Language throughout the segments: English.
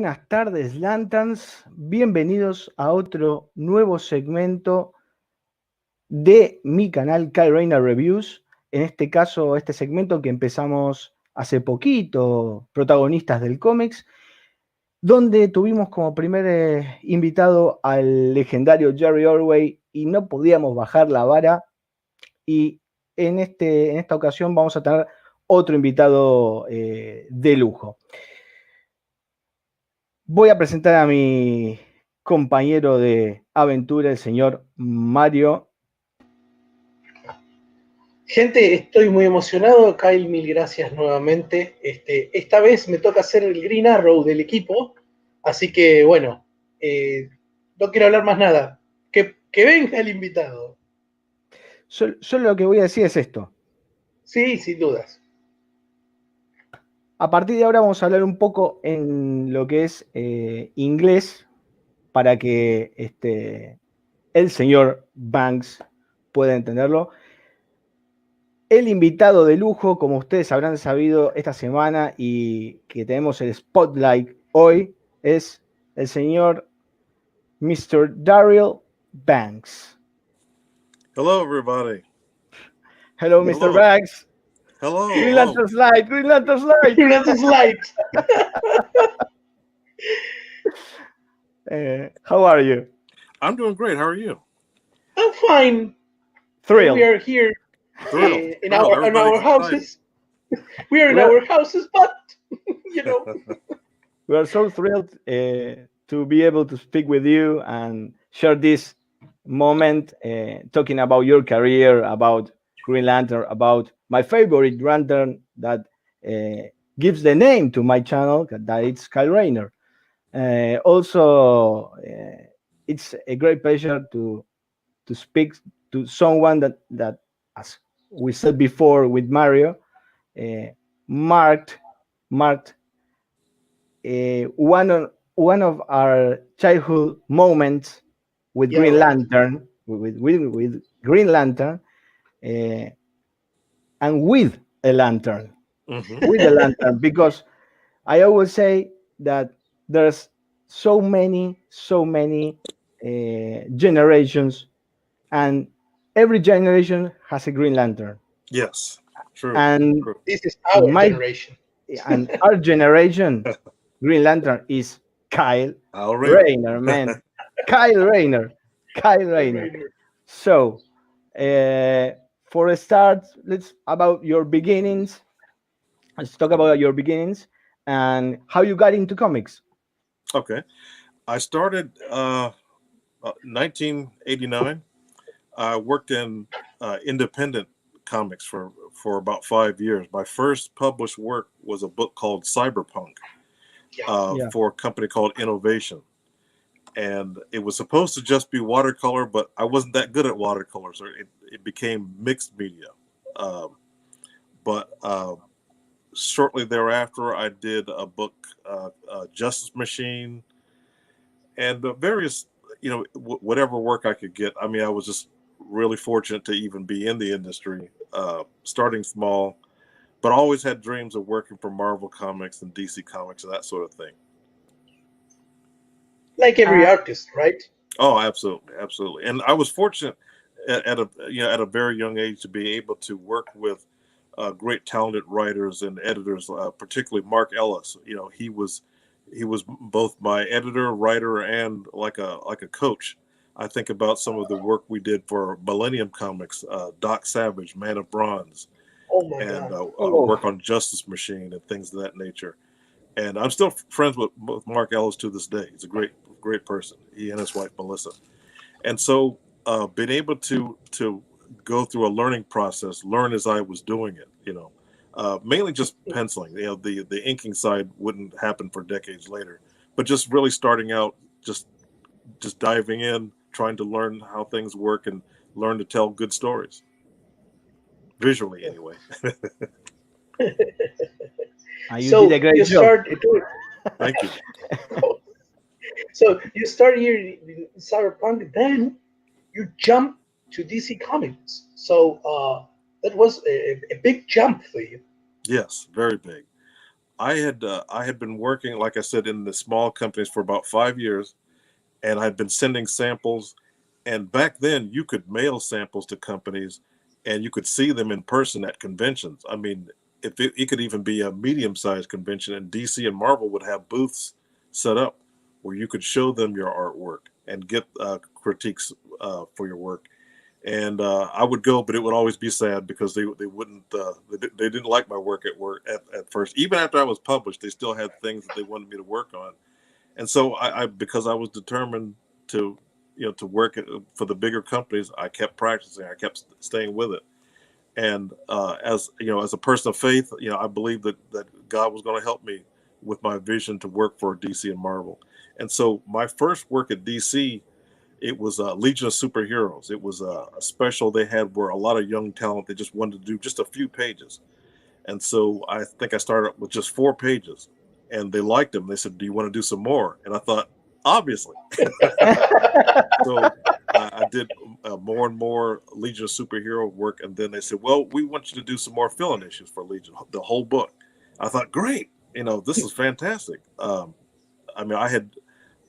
buenas tardes, Lanterns. Bienvenidos a otro nuevo segmento de mi canal Kyle Rayner Reviews. En este caso, este segmento que empezamos hace poquito, protagonistas del cómics, donde tuvimos como primer invitado al legendario Jerry Orway y no podíamos bajar la vara. Y en esta ocasión vamos a tener otro invitado de lujo. Voy a presentar a mi compañero de aventura, el señor Mario. Gente, estoy muy emocionado. Kyle, mil gracias nuevamente. Esta vez me toca ser el Green Arrow del equipo, así que bueno, no quiero hablar más nada. Que venga el invitado. Solo lo que voy a decir es esto. Sí, sin dudas. A partir de ahora vamos a hablar un poco en lo que es inglés para que el señor Banks pueda entenderlo. El invitado de lujo, como ustedes habrán sabido esta semana y que tenemos el spotlight hoy, es el señor Mr. DARRYL Banks. Hello, everybody. Hello, Mr. Banks. Hello. Green Lantern's light. Green Lantern's light. Green Lantern's light. How are you? I'm doing great. How are you? I'm fine. Thrilled. We are here in our houses. We are in our houses, but you know. We are so thrilled to be able to speak with you and share this moment talking about your career, about Green Lantern, about my favorite Lantern that gives the name to my channel, that it's Kyle Rayner. Also, it's a great pleasure to speak to someone that, as we said before with Mario, marked one of our childhood moments with Green Lantern, with Green Lantern, and with a lantern, with a lantern, because I always say that there's so many generations, and every generation has a Green Lantern. Yes, true. And true. This is our generation. And our generation, Green Lantern is Kyle Rayner, man. Kyle Rayner. So, for a start, let's about your beginnings. Let's talk about your beginnings and how you got into comics. Okay. I started 1989. I worked in independent comics for about 5 years. My first published work was a book called Cyberpunk for a company called Innovation. And it was supposed to just be watercolor, but I wasn't that good at watercolor, so it became mixed media. But shortly thereafter, I did a book, Justice Machine, and the various, whatever work I could get. I mean, I was just really fortunate to even be in the industry, starting small, but always had dreams of working for Marvel Comics and DC Comics and that sort of thing. Like every artist, right? Oh, absolutely. And I was fortunate at a very young age to be able to work with great talented writers and editors, particularly Mark Ellis. He was both my editor, writer, and like a coach. I think about some of the work we did for Millennium Comics, Doc Savage, Man of Bronze, work on Justice Machine and things of that nature. And I'm still friends with Mark Ellis to this day. He's a great person. He and his wife Melissa. And so being able to go through a learning process, learn as I was doing it, mainly just penciling. The inking side wouldn't happen for decades later, but just really starting out, just diving in, trying to learn how things work and learn to tell good stories. Visually, anyway. You did a great job. Thank you. So you start here in Cyberpunk, then you jump to DC Comics. So that was a big jump for you. Yes, very big. I had been working, like I said, in the small companies for about 5 years, and I'd been sending samples. And back then, you could mail samples to companies, and you could see them in person at conventions. I mean, if it could even be a medium-sized convention, and DC and Marvel would have booths set up where you could show them your artwork and get critiques for your work. And I would go, but it would always be sad because they wouldn't they didn't like my work at first. Even after I was published, they still had things that they wanted me to work on. And so I because I was determined to to work for the bigger companies, I kept practicing. I kept staying with it. And as as a person of faith, I believed that God was going to help me with my vision to work for DC and Marvel. And so my first work at DC, it was Legion of Superheroes. It was a special they had where a lot of young talent, they just wanted to do just a few pages. And so I think I started with just 4 pages, and they liked them. They said, "Do you want to do some more?" And I thought, obviously. So I did more and more Legion of Superhero work, and then they said, "Well, we want you to do some more fill-in issues for Legion, the whole book." I thought, "Great, this is fantastic." I mean, I had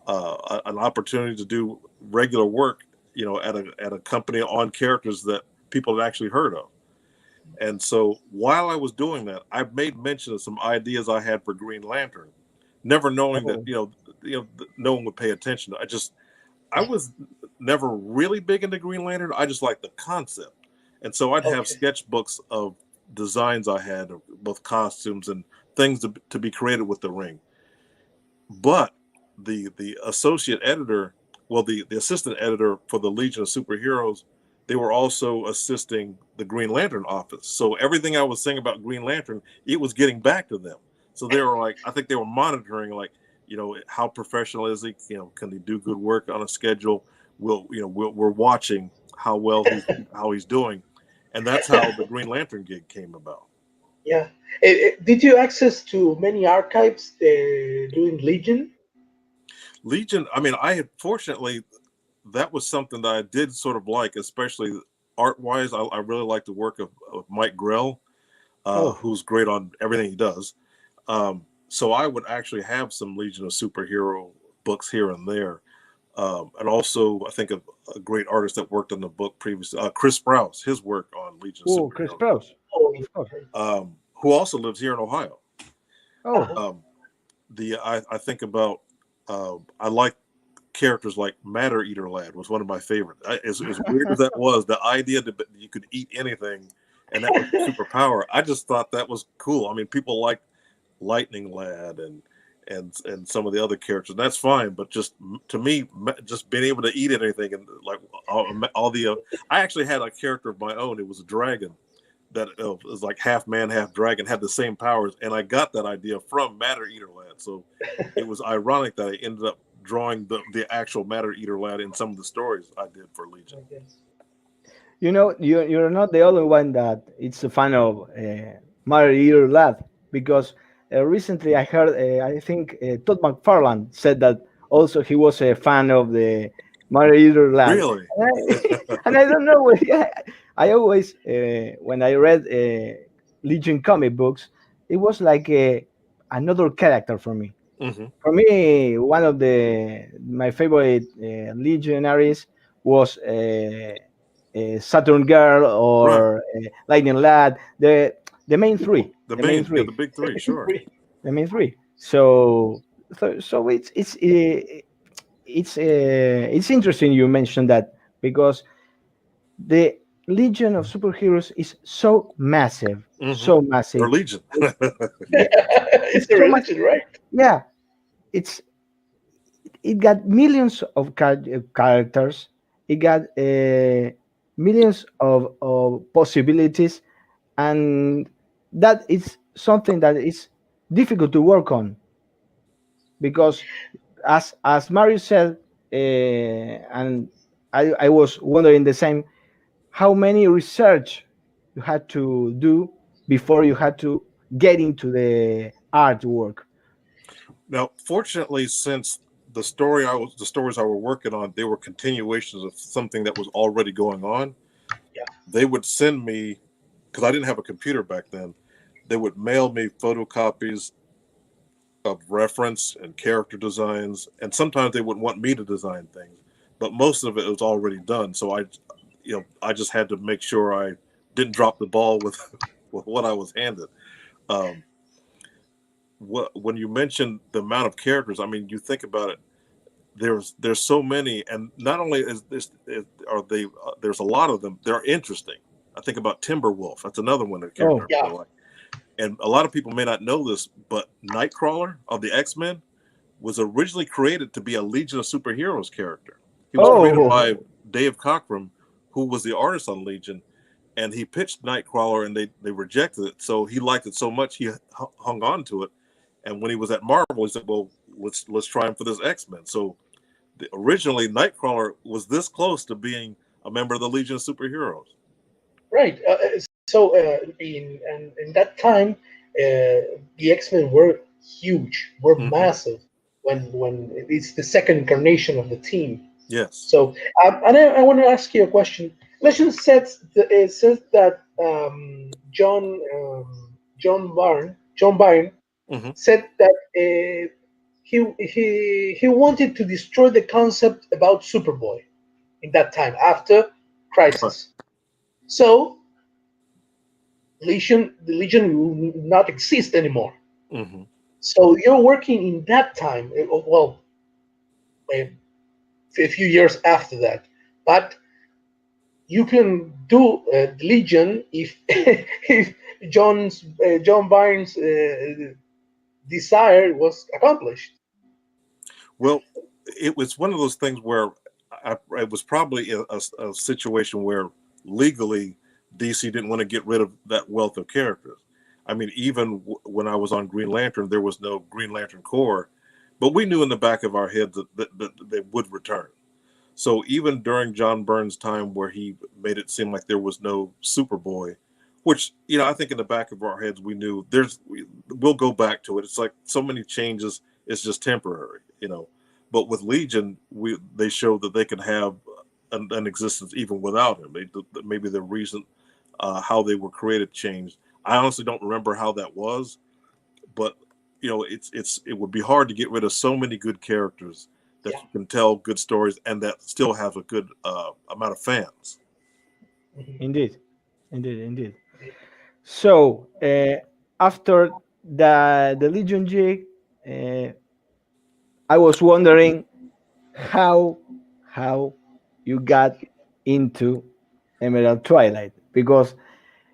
an opportunity to do regular work, at a company on characters that people had actually heard of. And so while I was doing that, I made mention of some ideas I had for Green Lantern, never knowing that no one would pay attention. I was never really big into Green Lantern. I just liked the concept. And so I'd have sketchbooks of designs I had of both costumes and things to be created with the ring. But the associate editor, well, the assistant editor for the Legion of Superheroes, they were also assisting the Green Lantern office. So everything I was saying about Green Lantern, it was getting back to them. So they were like, I think they were monitoring, like, how professional is he? Can he do good work on a schedule? We're watching how well he's doing, and that's how the Green Lantern gig came about. Yeah. Did you access to many archives doing Legion? Legion, I mean, fortunately, that was something that I did sort of like, especially art-wise. I really like the work of Mike Grell, who's great on everything he does. So I would actually have some Legion of Superhero books here and there. And also, I think of a great artist that worked on the book previously, Chris Sprouse, his work on Legion of Superheroes. Chris Sprouse. Who also lives here in Ohio. I think about, I like characters like Matter Eater Lad was one of my favorites. As weird as that was, the idea that you could eat anything and that was a superpower, I just thought that was cool. I mean, people like Lightning Lad and some of the other characters. That's fine, but just to me, just being able to eat anything and like all the I actually had a character of my own. It was a dragon that was like half man, half dragon, had the same powers, and I got that idea from Matter Eater Lad. So it was ironic that I ended up drawing the actual Matter Eater Lad in some of the stories I did for Legion. You're not the only one that it's a fan of Matter Eater Lad, because recently I heard, I think Todd McFarlane said that also he was a fan of the Matter Eater Lad. Really? And I don't know. I always, when I read Legion comic books, it was like another character for me. Mm-hmm. For me, one of my favorite legionaries was Saturn Girl or Lightning Lad. The main three. The big three, sure. The main three. So it's interesting you mentioned that, because the Legion of Superheroes is so massive, so massive. Or Legion. It's a religion, right? Yeah, it got millions of characters. It got millions of possibilities, and that is something that is difficult to work on, because as Mario said, and I was wondering the same, how many research you had to do before you had to get into the artwork. Now, fortunately, since the stories I were working on, they were continuations of something that was already going on. Yeah. They would send me, because I didn't have a computer back then, they would mail me photocopies of reference and character designs, and sometimes they wouldn't want me to design things, but most of it was already done. So I just had to make sure I didn't drop the ball with with what I was handed. Um, when you mentioned the amount of characters, I mean, you think about it. There's so many, and not only is this are they there's a lot of them. They're interesting. I think about Timberwolf. That's another one of the characters I really like. And a lot of people may not know this, but Nightcrawler of the X-Men was originally created to be a Legion of Superheroes character. He was created by Dave Cockrum, who was the artist on Legion, and he pitched Nightcrawler, and they rejected it. So he liked it so much he hung on to it. And when he was at Marvel, he said, "Well, let's try him for this X-Men." So originally, Nightcrawler was this close to being a member of the Legion of Superheroes. Right. So in that time, the X-Men were huge, were massive. When it's the second incarnation of the team. Yes. So and I want to ask you a question. Legend says that John Byrne said that he wanted to destroy the concept about Superboy in that time after Crisis. Right. So the Legion will not exist anymore. So you're working in that time. Well, a few years after that, but you can do the Legion if if John Byrne's desire was accomplished. Well, it was one of those things where it was probably a situation where legally DC didn't want to get rid of that wealth of characters. I mean, even when I was on Green Lantern, there was no Green Lantern Corps, but we knew in the back of our heads that they would return. So even during John Byrne's time, where he made it seem like there was no Superboy, which, I think in the back of our heads we knew we'll go back to it. It's like so many changes, it's just temporary, But with Legion, they showed that they could have an existence even without him. Maybe the reason how they were created changed. I honestly don't remember how that was, but it would be hard to get rid of so many good characters that you can tell good stories and that still have a good amount of fans. Indeed. So after the Legion jig, I was wondering how you got into Emerald Twilight, because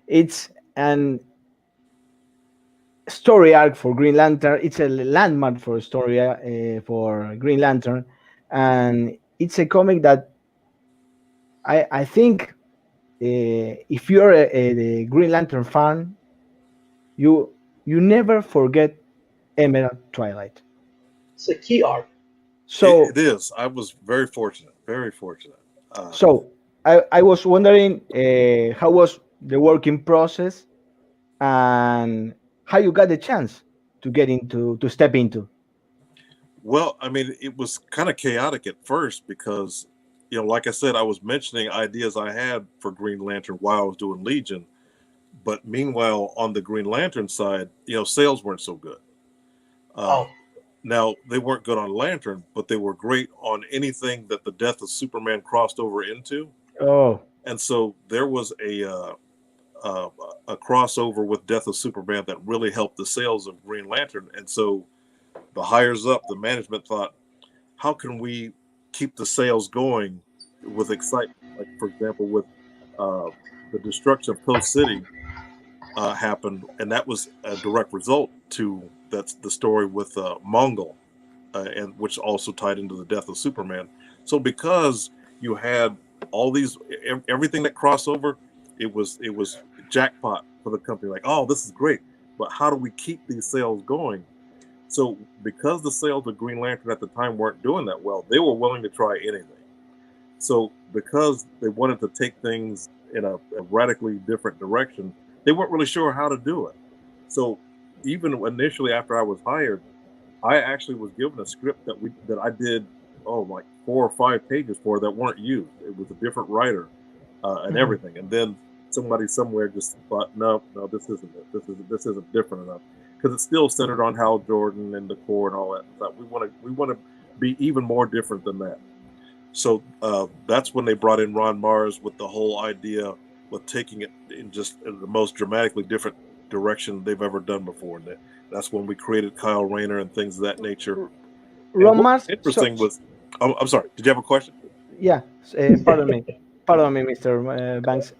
it's an story arc for Green Lantern. It's a landmark for a story for Green Lantern, and it's a comic that I think if you're a Green Lantern fan, you never forget Emerald Twilight. It's a key arc. So it is. I was very fortunate. So I was wondering how was the working process and how you got the chance to step into. Well, I mean, it was kind of chaotic at first because, like I said, I was mentioning ideas I had for Green Lantern while I was doing Legion. But meanwhile, on the Green Lantern side, sales weren't so good. Now, they weren't good on Lantern, but they were great on anything that the Death of Superman crossed over into. Oh. And so there was a crossover with Death of Superman that really helped the sales of Green Lantern. And so the higher up, the management thought, how can we keep the sales going with excitement? Like, for example, with the destruction of Coast City happened, and that was a direct result to that's the story with Mongol, and which also tied into the Death of Superman. So because you had all these everything that crossed over, it was jackpot for the company. Like, oh, this is great, but how do we keep these sales going? So because the sales of Green Lantern at the time weren't doing that well, they were willing to try anything. So because they wanted to take things in a radically different direction, they weren't really sure how to do it. So even initially after I was hired, I actually was given a script that I did, like 4 or 5 pages for that weren't used. It was a different writer and everything. And then somebody somewhere just thought, no, this isn't it. This isn't different enough. because it's still centered on Hal Jordan and the core and all that stuff. We want to be even more different than that. So that's when they brought in Ron Mars with the whole idea with taking it in just the most dramatically different direction they've ever done before. And that's when we created Kyle Rayner and things of that nature. Ron Mars. Interesting was, I'm sorry. Did you have a question? Yeah, pardon me, Mr. Banks.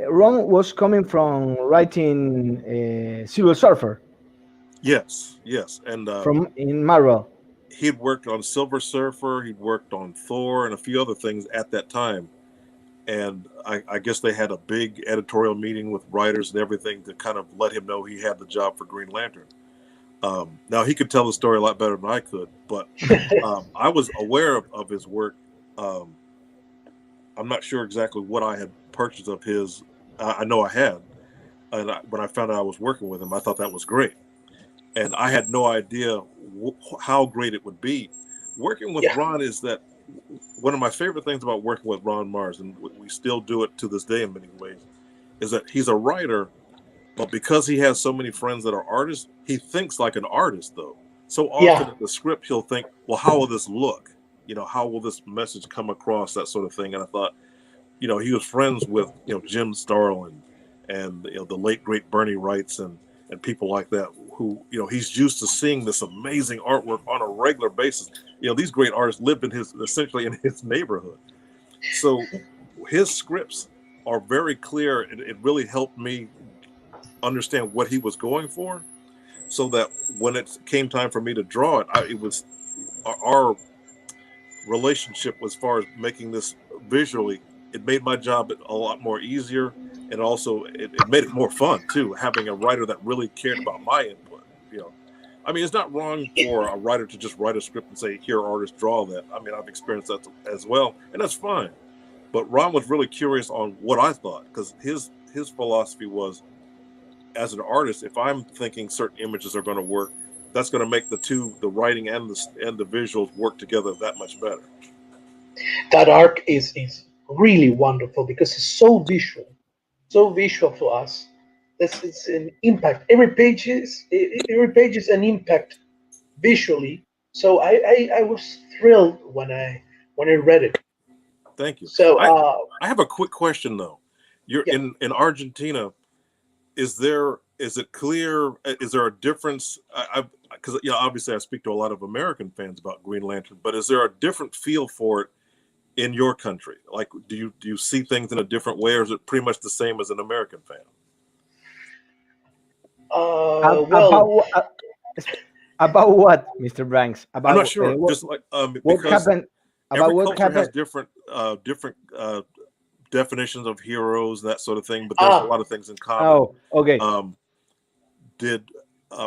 Ron was coming from writing Silver Surfer. Yes, and from in Marvel. He'd worked on Silver Surfer, he'd worked on Thor, and a few other things at that time. And I guess they had a big editorial meeting with writers and everything to kind of let him know he had the job for Green Lantern. Now, he could tell the story a lot better than I could, but I was aware of his work. I'm not sure exactly what I had purchased of his. I know I had. And when I found out I was working with him, I thought that was great. And I had no idea how great it would be. Working with Ron is that one of my favorite things about working with Ron Mars, and we still do it to this day in many ways, is that he's a writer, but because he has so many friends that are artists, he thinks like an artist, though. So often in the script, he'll think, well, how will this look? You know, how will this message come across, that sort of thing. And I thought, you know, he was friends with, you know, Jim Starlin and you know, the late, great Bernie Wrights and people like that, who, you know, he's used to seeing this amazing artwork on a regular basis. You know, these great artists lived in essentially in his neighborhood. So his scripts are very clear, and it really helped me understand what he was going for, so that when it came time for me to draw it, it was our relationship as far as making this visually, it made my job a lot more easier. And also it made it more fun too, having a writer that really cared about my input. You know, I mean, it's not wrong for a writer to just write a script and say, here, artist, draw that. I mean, I've experienced that as well, and that's fine. But Ron was really curious on what I thought, because his philosophy was, as an artist, if I'm thinking certain images are going to work, that's going to make the writing and the visuals work together that much better. That arc is really wonderful because it's so visual to us. It's an impact. Every page is an impact visually. So I was thrilled when I read it. Thank you. So I have a quick question though. You're in Argentina. Is it clear? Is there a difference? Because you know, obviously I speak to a lot of American fans about Green Lantern, but is there a different feel for it in your country? Like, do you see things in a different way, or is it pretty much the same as an American fan? About what, Mr. Banks? I'm not sure. Just like what happened? About what culture has different definitions of heroes and that sort of thing, but there's a lot of things in common. Oh, okay.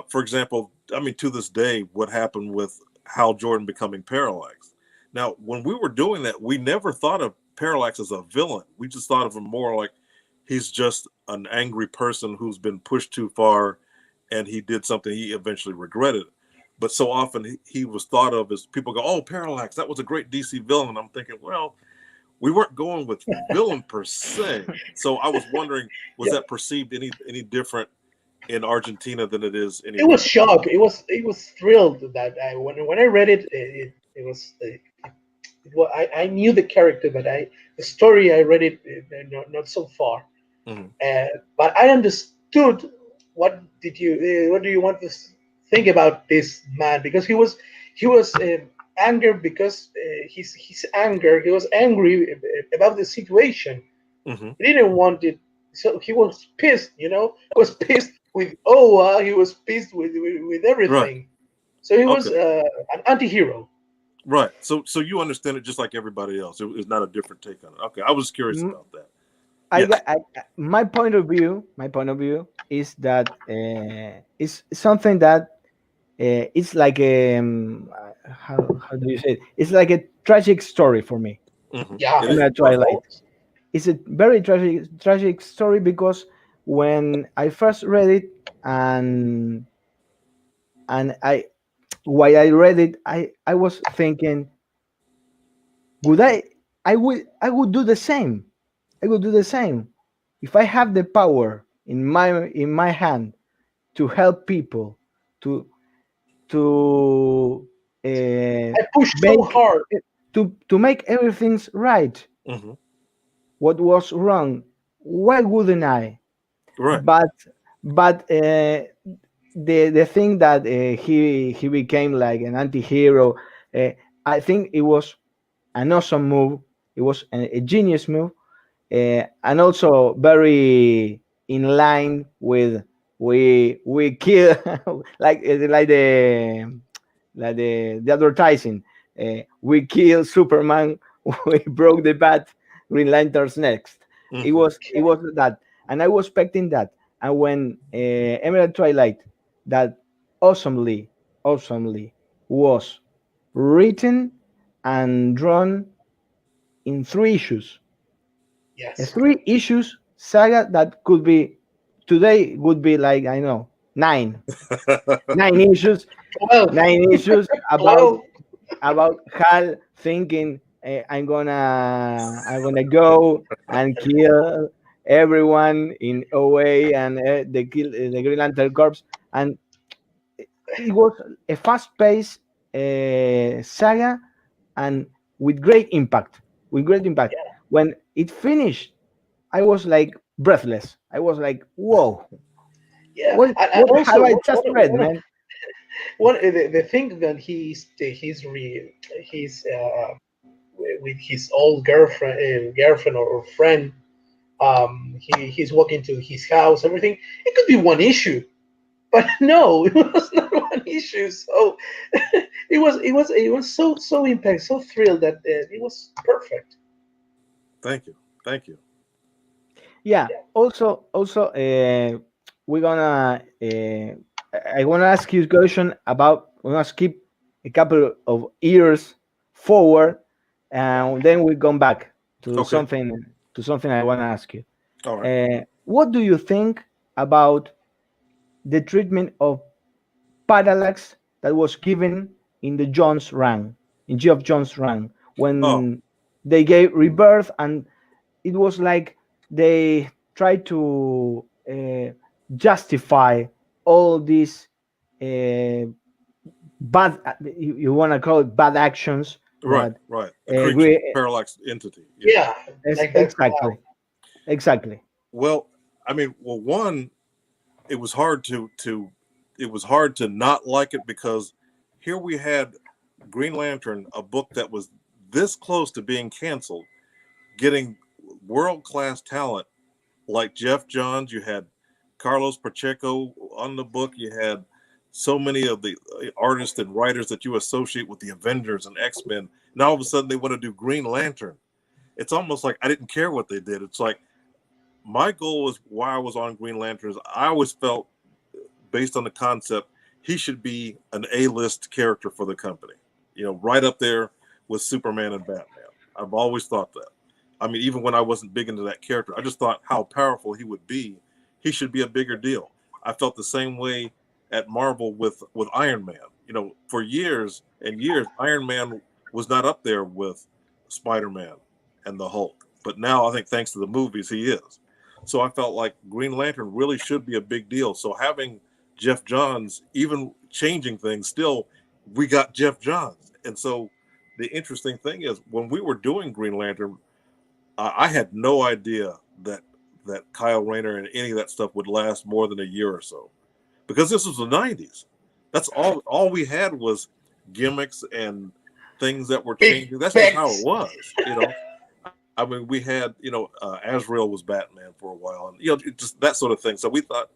For example, I mean, to this day, what happened with Hal Jordan becoming Parallax? Now, when we were doing that, we never thought of Parallax as a villain. We just thought of him more like he's just an angry person who's been pushed too far, and he did something he eventually regretted. But so often he was thought of as, people go, oh, Parallax, that was a great DC villain. And I'm thinking, well, we weren't going with villain per se. So I was wondering, was that perceived any different in Argentina than it is anywhere? It was shocked. It was thrilled that when I read it, it was. I knew the character, but the story I read it not so far. Mm-hmm. But I understood what do you want to think about this man, because he was angered because his anger, he was angry about the situation. Mm-hmm. He didn't want it, so he was pissed. You know, he was pissed with Oa. He was pissed with everything. Right. So he was an anti-hero. Right. So you understand it just like everybody else. It's not a different take on it. Okay. I was curious about that. My point of view is that it's something that it's like how do you say it? It's like a tragic story for me. Mm-hmm. Yeah, in Twilight. It's a very tragic story, because when I first read it and while I read it, I was thinking, I would do the same. I would do the same if I have the power in my hand to help people to to I pushed so make hard. to make everything's right. Mm-hmm. What was wrong? Why wouldn't I? Right. But the thing that he became like an anti-hero, I think it was an awesome move. It was a genius move, and also very in line with we kill like the advertising. We kill Superman. We broke the bat. Green Lantern's next. It Mm-hmm. was that, and I was expecting that. And when Emerald Twilight, that awesomely was written and drawn in 3 issues. A Yes. 3 issues saga that could be today would be like I know nine issues, 12. 9 issues 12. about Hal thinking I'm gonna go and kill everyone in OA and the Green Lantern Corps, and it was a fast-paced saga and with great impact. With great impact. When it finished, I was like breathless. I was like, "Whoa, Yeah. And what have also, I just read, man?" the thing that he's with his old girlfriend or friend. He's walking to his house. Everything. It could be one issue, but no, it was not one issue. So it was so impact, so thrilled that it was perfect. Thank you. Thank you. Yeah. Also, we're gonna. I want to ask you a question about. We're gonna skip a couple of years forward, and then we come back to Okay. something I want to ask you. All right. What do you think about the treatment of parallax that was given in the Jones run, in Geoff Jones run, Oh, when they gave rebirth, and it was like they tried to justify all these uh, bad, you want to call it bad actions right, that right. A creature, parallax entity. Yeah. Yeah, like that. Wow. exactly. Well, I mean, well, one, it was hard it was hard to not like it because here we had Green Lantern, a book that was this close to being canceled, getting world class talent like Geoff Johns. You had Carlos Pacheco on the book. You had so many of the artists and writers that you associate with the Avengers and X-Men. Now all of a sudden they want to do Green Lantern. It's almost like I didn't care what they did. It's like my goal was why I was on Green Lanterns. I always felt, based on the concept, he should be an A-list character for the company. You know, right up there with Superman and Batman. I've always thought that. I mean, even when I wasn't big into that character, I just thought how powerful he would be. He should be a bigger deal. I felt the same way at Marvel with Iron Man. You know, for years and years, Iron Man was not up there with Spider-Man and the Hulk. But now I think thanks to the movies, he is. So I felt like Green Lantern really should be a big deal. So having Geoff Johns, even changing things, still we got Geoff Johns. And so the interesting thing is when we were doing Green Lantern, I had no idea that Kyle Rayner and any of that stuff would last more than a year or so, because this was the '90s. That's all we had was gimmicks and things that were Big changing. That's just how bets. it was, you know. I mean, we had, Azrael was Batman for a while, and just that sort of thing. So we thought,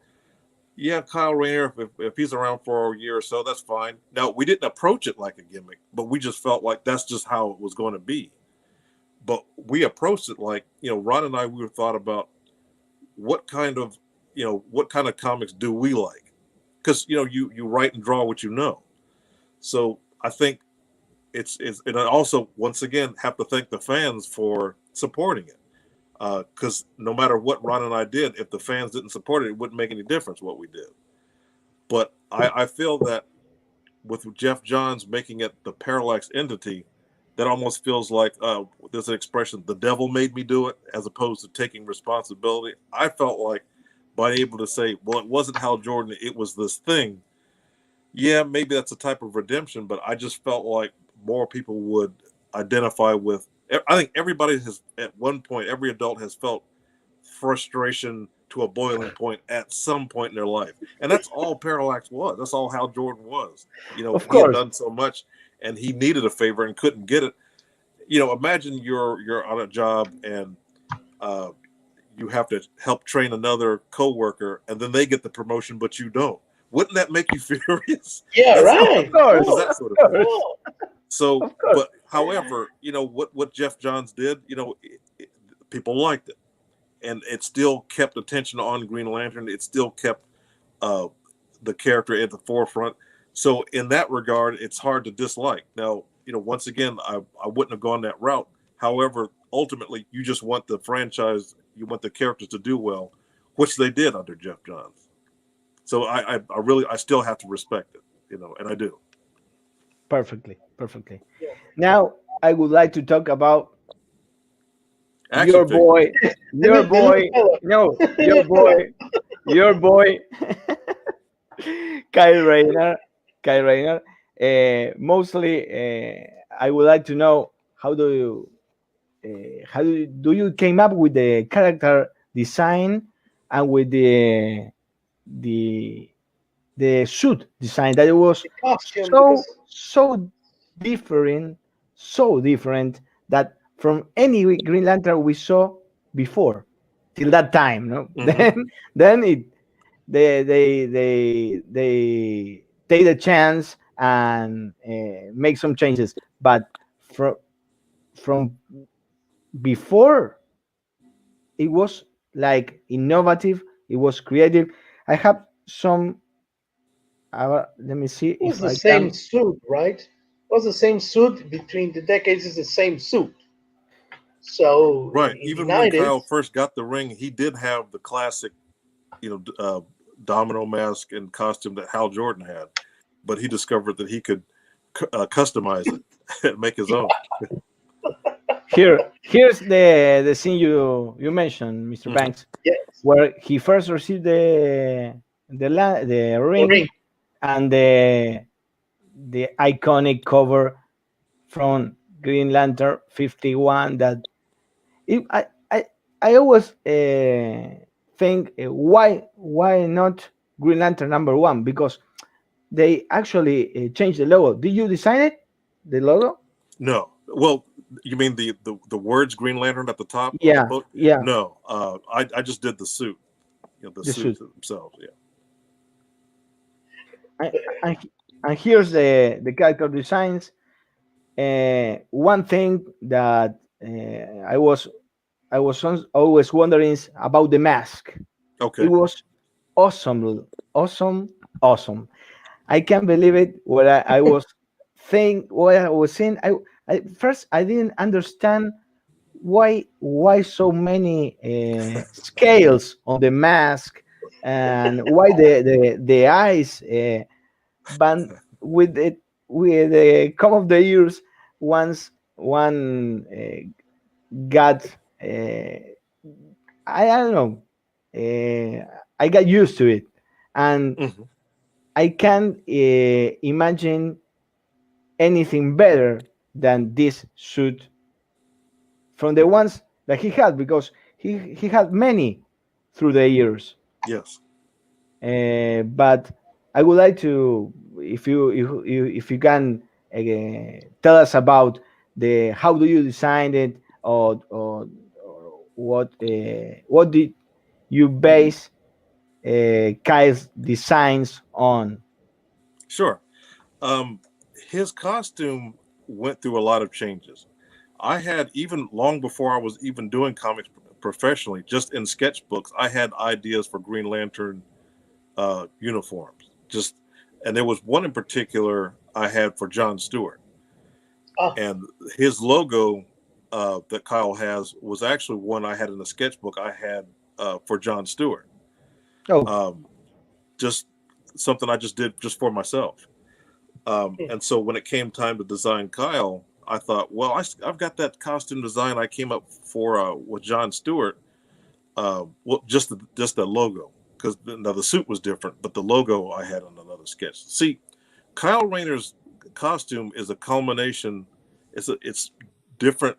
yeah, Kyle Rayner, if he's around for a year or so, that's fine. Now we didn't approach it like a gimmick, but we just felt like that's just how it was going to be. But we approached it like, Ron and I, we were thought about what kind of, what kind of comics do we like? Because, you write and draw what you know. So I think and I also, once again, have to thank the fans for supporting it. Because no matter what Ron and I did, if the fans didn't support it, it wouldn't make any difference what we did. But I feel that with Geoff Johns making it the parallax entity, that almost feels like there's an expression, the devil made me do it, as opposed to taking responsibility. I felt like by able to say, well, it wasn't Hal Jordan, it was this thing, Yeah, maybe that's a type of redemption, but I just felt like more people would identify with. I think everybody has, at one point, every adult has felt frustration to a boiling point at some point in their life, and that's all Parallax was. That's all Hal Jordan was. You know, Of he had course. done so much, and he needed a favor and couldn't get it. You know, imagine you're on a job and you have to help train another coworker, and then they get the promotion, but you don't. Wouldn't that make you furious? Yeah, That's right. Of course. It was that sort of Of thing. course. So, Of course. but however, you know what Jeff Johns did, you know, people liked it, and it still kept attention on Green Lantern. It still kept the character at the forefront. So, in that regard, it's hard to dislike. Now, you know, once again, I wouldn't have gone that route. However, ultimately, you just want the franchise, you want the characters to do well, which they did under Jeff Johns. So, I really, I still have to respect it, you know, and I do. Perfectly. Perfectly. Yeah. Now, I would like to talk about Action your figures. boy, your The boy, little fella. no, your boy, Kyle Rayner. Kyle Rayner. Mostly, I would like to know how do you came up with the character design and with the the suit design that it was The costume, so because so different that from any Green Lantern we saw before till that time. No, Mhm. then it they take the chance and make some changes. But from before, it was like innovative. It was creative. I have some. Let me see it was if the I same can. suit, right? It was the same suit between the decades. It's the same suit. So Right. in the Even when Kyle 90s, first got the ring, he did have the classic, you know, domino mask and costume that Hal Jordan had, but he discovered that he could customize it and make his own. Here's the scene you mentioned, Mr. Hmm. Banks, yes, where he first received the the ring ring. and the iconic cover from Green Lantern 51. That it, I always think why not Green Lantern #1, because they actually changed the logo. Did you design it? The logo? No. Well, you mean the words Green Lantern at the top of the Yeah, book? yeah, No. I just did the suit, you know, the the suits suit. themselves. Yeah. I, I, and here's the character designs. One thing that I was always wondering is about the mask. It Okay. was awesome, awesome, awesome. I can't believe it. What I was saying. I first I didn't understand why so many scales on the mask, and why the eyes. But with the come of the years, once one got I don't know, I got used to it, and Hmm. I can't imagine anything better than this suit from the ones that he had, because he had many through the years. Yes. But I would like to, if you can tell us about the how do you design it, or what did you base Kyle's designs on? Sure. Um, his costume went through a lot of changes. I had, even long before I was even doing comics professionally, just in sketchbooks, I had ideas for Green Lantern uniforms. Just, and there was one in particular I had for John Stewart, Ah, and his logo that Kyle has was actually one I had in a sketchbook I had for John Stewart. Oh, Um, just something I just did just for myself. hmm. And so when it came time to design Kyle, I thought, well, I've got that costume design I came up for with John Stewart. Well, just the logo, because now the suit was different, but the logo I had on another sketch. See, Kyle Rayner's costume is a culmination. It's different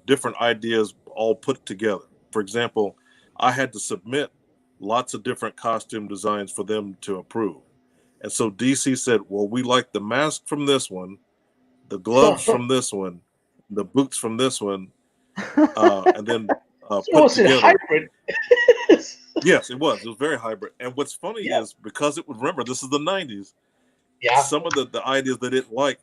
different ideas all put together. For example, I had to submit lots of different costume designs for them to approve. And so DC said, well, we like the mask from this one, the gloves from this one, the boots from this one, and then So put was it it together. hybrid? Yes, it was. It was very hybrid. And what's funny Yeah. is because it was, remember, this is the 90s, Yeah. some of the ideas they didn't like,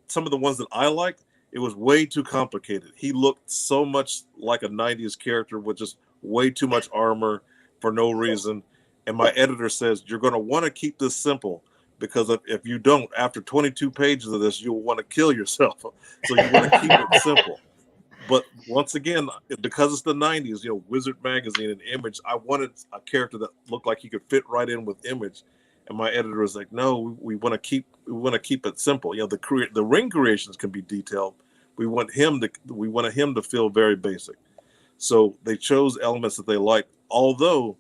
some of the ones that I liked, it was way too complicated. He looked so much like a 90s character with just way too much armor for no reason. And my editor says, you're going to want to keep this simple, because if you don't, after 22 pages of this, you'll want to kill yourself. So you want to keep it simple. But once again, because it's the 90s, Wizard Magazine and Image, I wanted a character that looked like he could fit right in with Image. And my editor was like, no, we want to keep it simple. The ring creations can be detailed. We wanted him to feel very basic. So they chose elements that they liked, although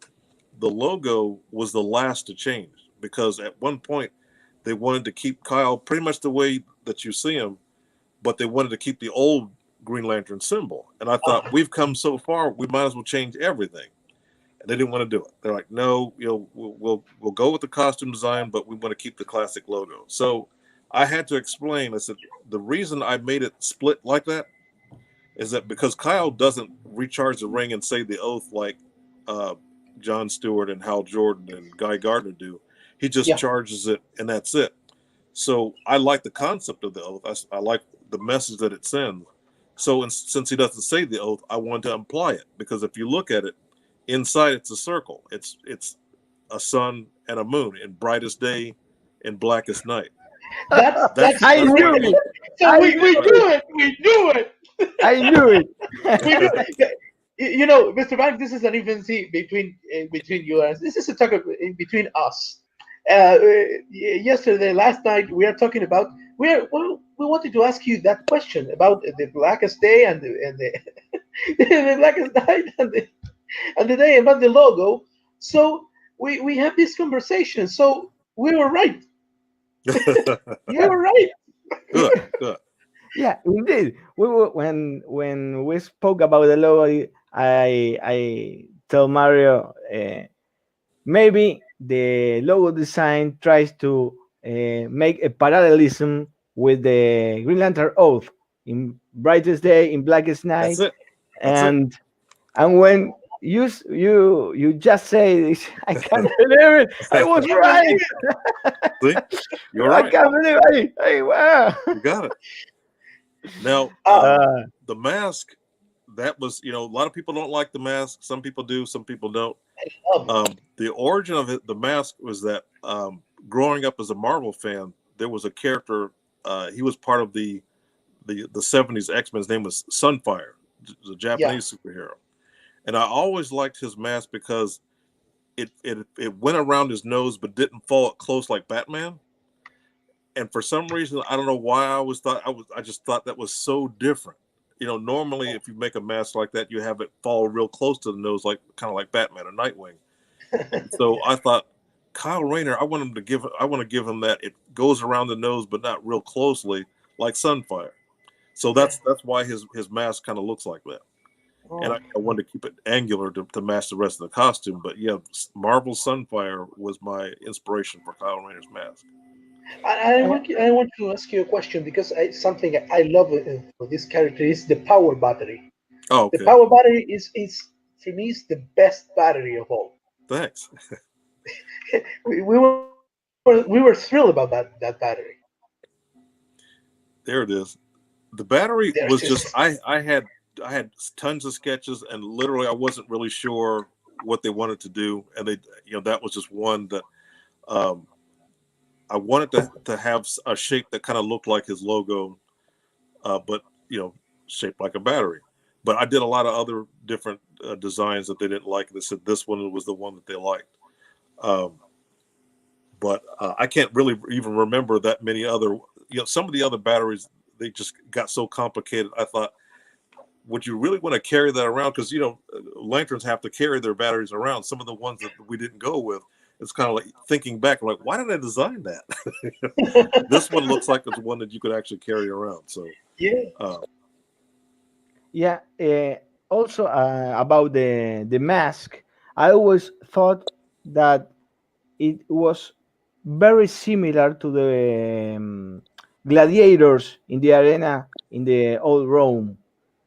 the logo was the last to change, because at one point they wanted to keep Kyle pretty much the way that you see him, but they wanted to keep the old Green Lantern symbol. And I thought, we've come so far, we might as well change everything. And they didn't want to do it. They're like, no, we'll go with the costume design, but we want to keep the classic logo. So I had to explain. I said, the reason I made it split like that is that because Kyle doesn't recharge the ring and say the oath like John Stewart and Hal Jordan and Guy Gardner do. He just charges it, and that's it. So I like the concept of the oath. I like the message that it sends. So since he doesn't say the oath, I wanted to imply it, because if you look at it, inside it's a circle. It's a sun and a moon in brightest day and blackest night. That's I knew it. So we do it. We do it. I knew it. Mr. Bank, this is an infancy between you and us. This is a talk between us. Last night, we are talking about we wanted to ask you that question about the blackest day and the the blackest night and the day about the logo. So we have this conversation. So we were right. We were right. Good. Yeah, indeed. When we spoke about the logo, I told Mario maybe the logo design tries to make a parallelism with the Green Lantern Oath in brightest day, in blackest night, and when you just say this, I can't believe it. I was right. See? You're right. I can't believe it. Hey, wow. You got it. Now, the mask, that was, a lot of people don't like the mask. Some people do, some people don't. The origin of it, the mask, was that growing up as a Marvel fan, there was a character, he was part of the 70s X-Men. His name was Sunfire, the Japanese superhero. And I always liked his mask because it went around his nose but didn't fall close like Batman. And for some reason, I don't know why I just thought that was so different. Normally if you make a mask like that, you have it fall real close to the nose, kind of like Batman or Nightwing. So I thought, Kyle Rayner, I want to give him that. It goes around the nose, but not real closely, like Sunfire. So that's why his mask kind of looks like that. And I wanted to keep it angular to match the rest of the costume. But yeah, Marvel Sunfire was my inspiration for Kyle Rayner's mask. I want to ask you a question, because something I love for this character is the power battery. Oh, okay. The power battery is for me is the best battery of all. Thanks. we were thrilled about that battery. There it is. The battery was just I had tons of sketches, and literally I wasn't really sure what they wanted to do, and they that was just one that I wanted to have a shape that kind of looked like his logo, but shaped like a battery. But I did a lot of other different designs that they didn't like. They said this one was the one that they liked. But I can't really even remember that many other. Some of the other batteries, they just got so complicated. I thought, would you really want to carry that around? Because lanterns have to carry their batteries around. Some of the ones that we didn't go with, it's kind of like thinking back, like, why did I design that? This one looks like it's one that you could actually carry around. So Yeah. Yeah. Also, about the mask, I always thought that it was very similar to the gladiators in the arena in the old Rome.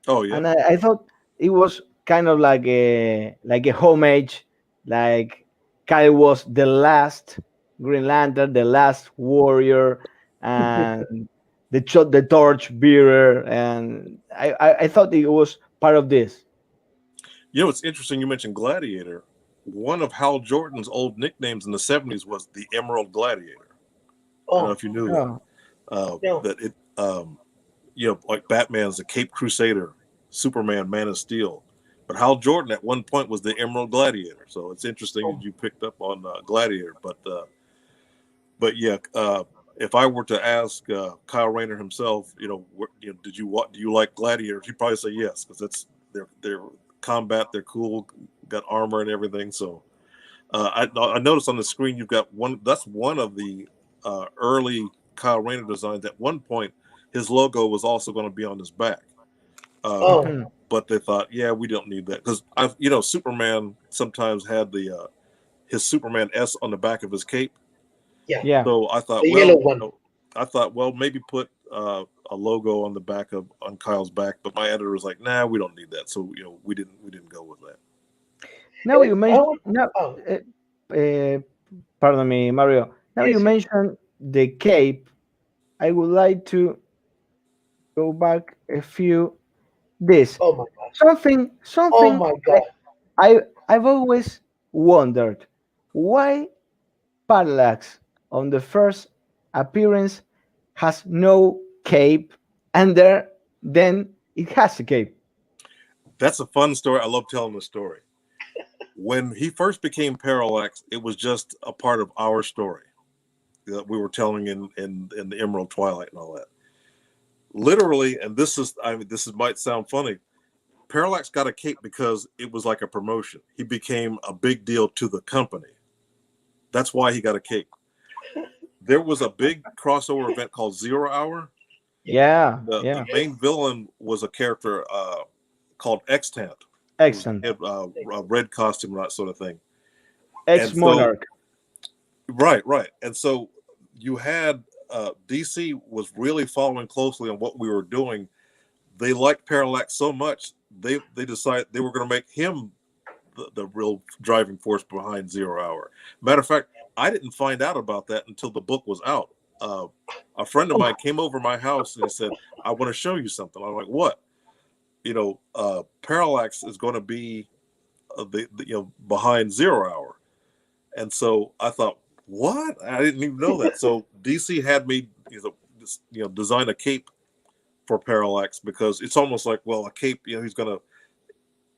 oh yeah, And I thought it was kind of like a homage, like Kyle was the last Green Lantern, the last warrior, and the torch bearer, and I thought it was part of this. you know, it's interesting you mentioned Gladiator. One of Hal Jordan's old nicknames in the '70s was the Emerald Gladiator. I don't know Oh, if you knew Oh, no. that it, you know, like Batman's the Cape Crusader, Superman, Man of Steel. But Hal Jordan at one point was the Emerald Gladiator. So it's interesting that you picked up on Gladiator. But yeah, if I were to ask Kyle Rayner himself, you know, do you like Gladiators? He'd probably say yes, because they're combat, they're cool, got armor and everything. So I noticed on the screen you've got one. That's one of the early Kyle Rayner designs. At one point, his logo was also going to be on his back. Oh, But they thought, yeah, we don't need that, because you know, Superman sometimes had the his Superman S on the back of his cape. yeah. yeah. So I thought, The well, yellow one. maybe put a logo on the back on Kyle's back. But my editor was like, nah, we don't need that. So you know, we didn't go with that. Now you I mentioned would, now. oh, Uh, Pardon me, Mario. Now you yes. mentioned the cape. I would like to go back a few. This Oh my God. something Oh something my God. I've always wondered why Parallax on the first appearance has no cape, and then it has a cape. That's a fun story. I love telling the story. When he first became Parallax, it was just a part of our story that we were telling in the Emerald Twilight and all that. Literally, and this might sound funny. Parallax got a cape because it was like a promotion. He became a big deal to the company. That's why he got a cape. There was a big crossover event called Zero Hour. Yeah, The yeah. main villain was a character called Extant. Excellent. He had a red costume, that sort of thing. Ex And so, Monarch. right. And so you had DC was really following closely on what we were doing. They liked Parallax so much, they decided they were going to make him the real driving force behind Zero Hour. Matter of fact, I didn't find out about that until the book was out. A friend of mine came over my house and he said, "I want to show you something." I'm like, "What?" You know, Parallax is going to be behind Zero Hour, and so I thought, "What?" I didn't even know that. So DC had me, design a cape for Parallax, because it's almost like, well, a cape. You know, he's gonna,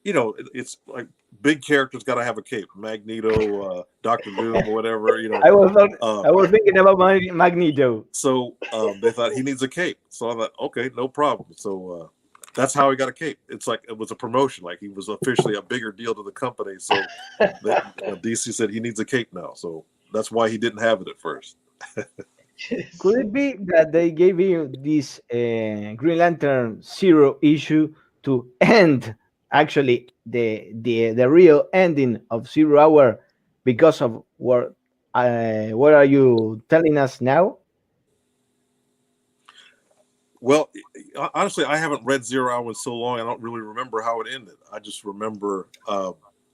it's like big characters got to have a cape. Magneto, Doctor Doom, or whatever. I was not, Uh, I was thinking about Magneto. so they thought he needs a cape. So I thought, okay, no problem. So that's how he got a cape. It's like it was a promotion. Like he was officially a bigger deal to the company. So DC said he needs a cape now. So that's why he didn't have it at first. Could it be that they gave you this Green Lantern Zero issue to end actually the real ending of Zero Hour because of what are you telling us now? Well, honestly, I haven't read Zero Hour in so long. I don't really remember how it ended. I just remember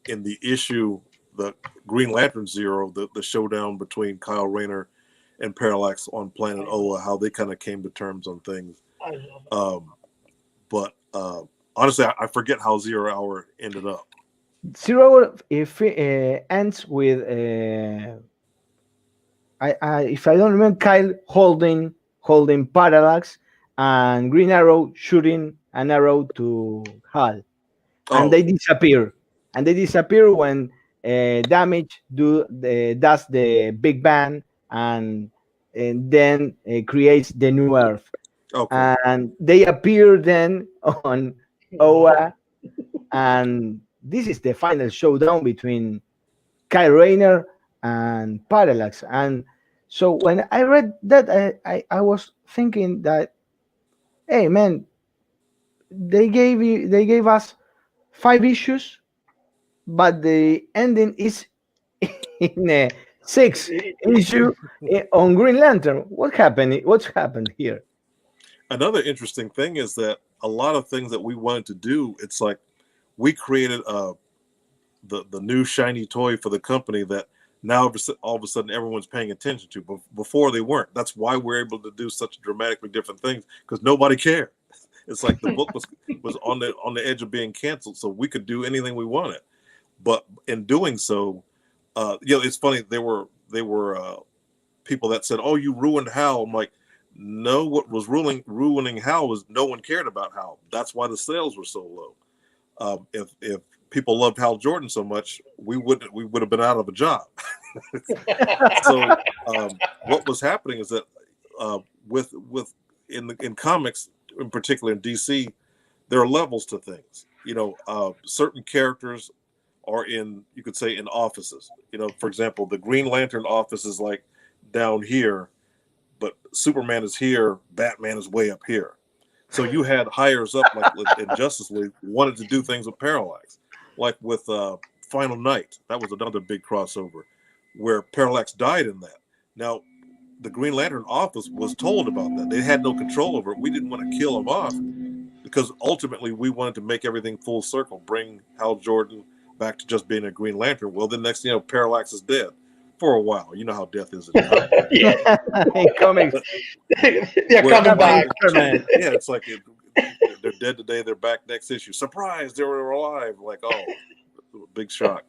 in the issue, the Green Lantern Zero, the showdown between Kyle Rayner and Parallax on Planet Oa, how they kind of came to terms on things. I love But honestly, I forget how Zero Hour ended up. Zero Hour if ends with if I don't remember, Kyle holding Parallax and Green Arrow shooting an arrow to Hal, and Oh, they disappear. And they disappear when damage does the Big Bang and then creates the new Earth. okay. And they appear then on Oa, and this is the final showdown between Kyle Rayner and Parallax. And so when I read that, I was thinking that, hey man, they gave us 5 issues, but the ending is in a 6 issue on Green Lantern. What happened? What's happened here? Another interesting thing is that a lot of things that we wanted to do, it's like we created the new shiny toy for the company that now all of a sudden everyone's paying attention to. But before they weren't. That's why we're able to do such dramatically different things, because nobody cared. It's like the book was on the edge of being canceled, so we could do anything we wanted. But in doing so, it's funny. There were people that said, "Oh, you ruined Hal." I'm like, no. What was ruining Hal was no one cared about Hal. That's why the sales were so low. If people loved Hal Jordan so much, we would have been out of a job. So what was happening is that with in comics, in particular in DC, there are levels to things. Certain characters are you could say, in offices. For example, the Green Lantern office is like down here, but Superman is here, Batman is way up here. So you had hires up, like in Justice League, wanted to do things with Parallax, like with Final Night. That was another big crossover where Parallax died in that. Now, the Green Lantern office was told about that. They had no control over it. We didn't want to kill him off because ultimately we wanted to make everything full circle, bring Hal Jordan back to just being a Green Lantern. Well, then next thing you know, Parallax is dead for a while. You know how death is in comics. In comics. They're coming back. Yeah, it's like they're dead today, they're back next issue. Surprise, they were alive. Like, oh, big shock.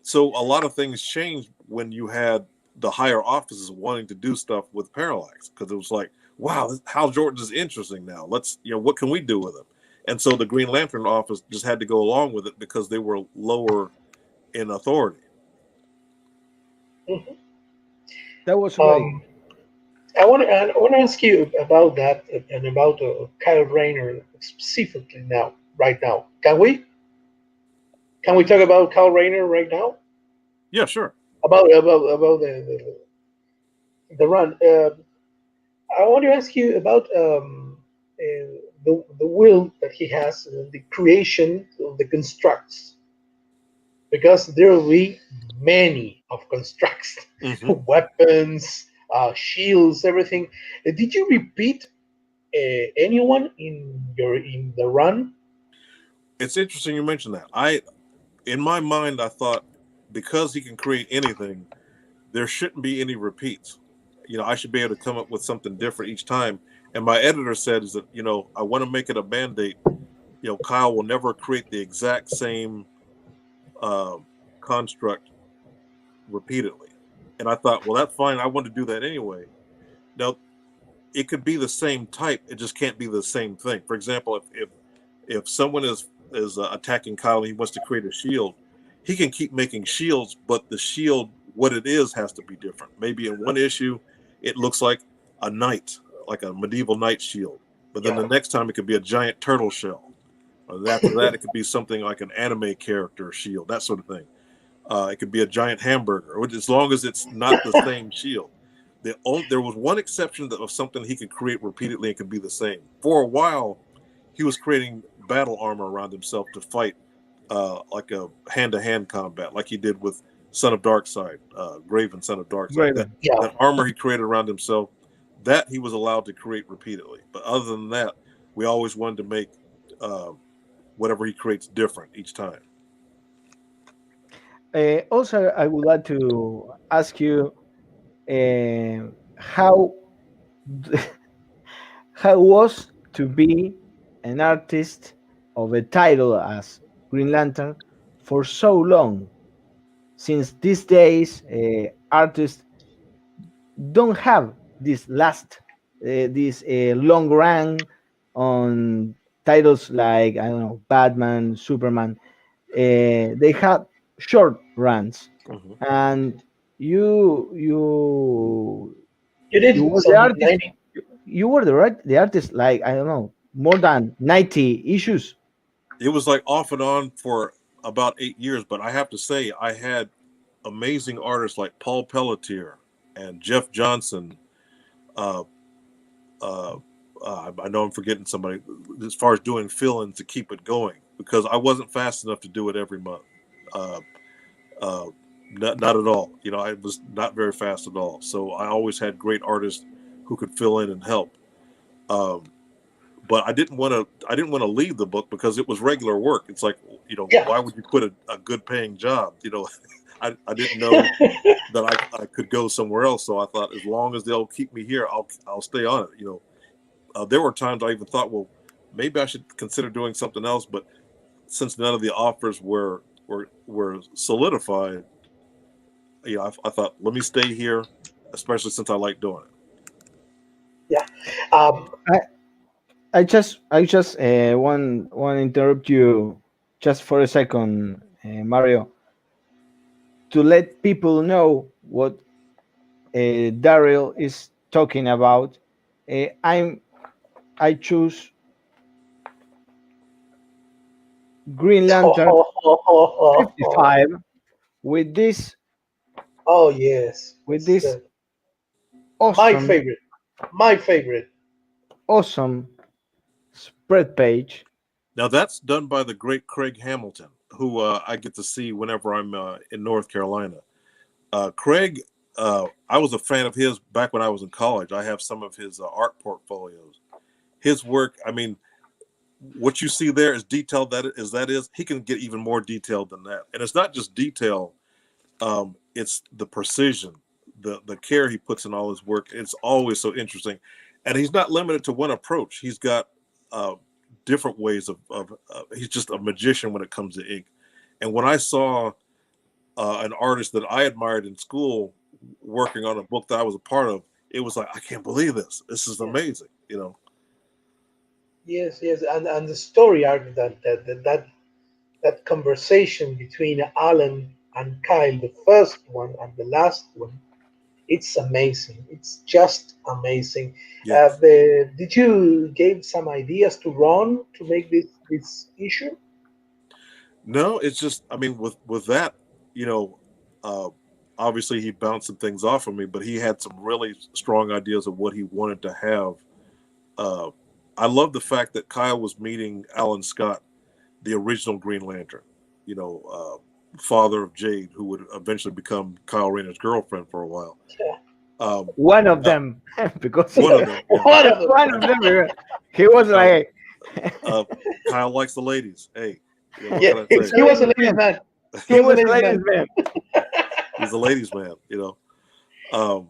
So a lot of things changed when you had the higher offices wanting to do stuff with Parallax, because it was like, wow, Hal Jordan is interesting now. Let's, what can we do with him? And so the Green Lantern office just had to go along with it because they were lower in authority. Mm-hmm. That was great. I want to ask you about that and about Kyle Rayner specifically right now. Can we talk about Kyle Rayner right now? Yeah, sure. About the run. I want to ask you about the will that he has, the creation of the constructs, because there will be many of constructs, weapons, shields, everything. Did you repeat anyone in the run? It's interesting you mentioned that. In my mind, I thought because he can create anything, there shouldn't be any repeats. I should be able to come up with something different each time. And my editor said is that, I want to make it a mandate. Kyle will never create the exact same construct repeatedly. And I thought, well, that's fine. I want to do that anyway. Now, it could be the same type. It just can't be the same thing. For example, if someone is attacking Kyle and he wants to create a shield, he can keep making shields, but the shield, what it is, has to be different. Maybe in one issue, it looks like a knight, like a medieval knight shield. But then the next time it could be a giant turtle shell. Or after that, it could be something like an anime character shield, that sort of thing. It could be a giant hamburger, as long as it's not the same shield. There was one exception of something he could create repeatedly and could be the same. For a while, he was creating battle armor around himself to fight like a hand-to-hand combat, like he did with Son of Darkseid, Graven, Son of Darkseid. That armor he created around himself, that he was allowed to create repeatedly. But other than that, we always wanted to make whatever he creates different each time. Also, I would like to ask you how how was to be an artist of a title as Green Lantern for so long, since these days artists don't have this long run on titles like, I don't know, Batman, Superman. They have short runs, and you did were the artist. You were the artist, like, I don't know, more than 90 issues. It was like off and on for about 8 years, but I have to say I had amazing artists like Paul Pelletier and Jeff Johnson. Uh, I know I'm forgetting somebody as far as doing fill-ins to keep it going, because I wasn't fast enough to do it every month. Uh, not at all. You know, I was not very fast at all. So I always had great artists who could fill in and help. But I didn't want to leave the book because it was regular work. It's like, you know, Yeah. why would you quit a good paying job? You know, I didn't know that I could go somewhere else. So I thought, as long as they'll keep me here, I'll stay on it. You know, there were times I even thought, well, maybe I should consider doing something else. But since none of the offers were solidified, you know, I thought, let me stay here, especially since I like doing it. Yeah. I just want to interrupt you just for a second, Mario, to let people know what Darryl is talking about. I choose Green Lantern 55 with this Oh yes. with this my awesome favorite. My favorite. awesome spread page. Now that's done by the great Craig Hamilton, who I get to see whenever I'm in North Carolina. Craig, I was a fan of his back when I was in college. I have some of his art portfolios. His work, I mean, what you see there is detailed. That is, he can get even more detailed than that. And it's not just detail; it's the precision, the care he puts in all his work. It's always so interesting, and he's not limited to one approach. He's got different ways of he's just a magician when it comes to ink. And when I saw an artist that I admired in school working on a book that I was a part of, it was like, I can't believe this. This is amazing, you know. Yes, and the story arc that conversation between Alan and Kyle, the first one and the last one, it's amazing. It's just amazing. Yes. Did you give some ideas to Ron to make this issue? No, it's just, I mean, with that, you know, uh, obviously he bounced some things off of me, but he had some really strong ideas of what he wanted to have. Uh, I love the fact that Kyle was meeting Alan Scott, the original Green Lantern, you know, father of Jade, who would eventually become Kyle Rayner's girlfriend for a while. Yeah. One of them, because One of them. Yeah. one of them. He was like, Kyle likes the ladies. Hey, you know, yeah, he was a ladies man. He was a ladies man. He's a ladies man, you know.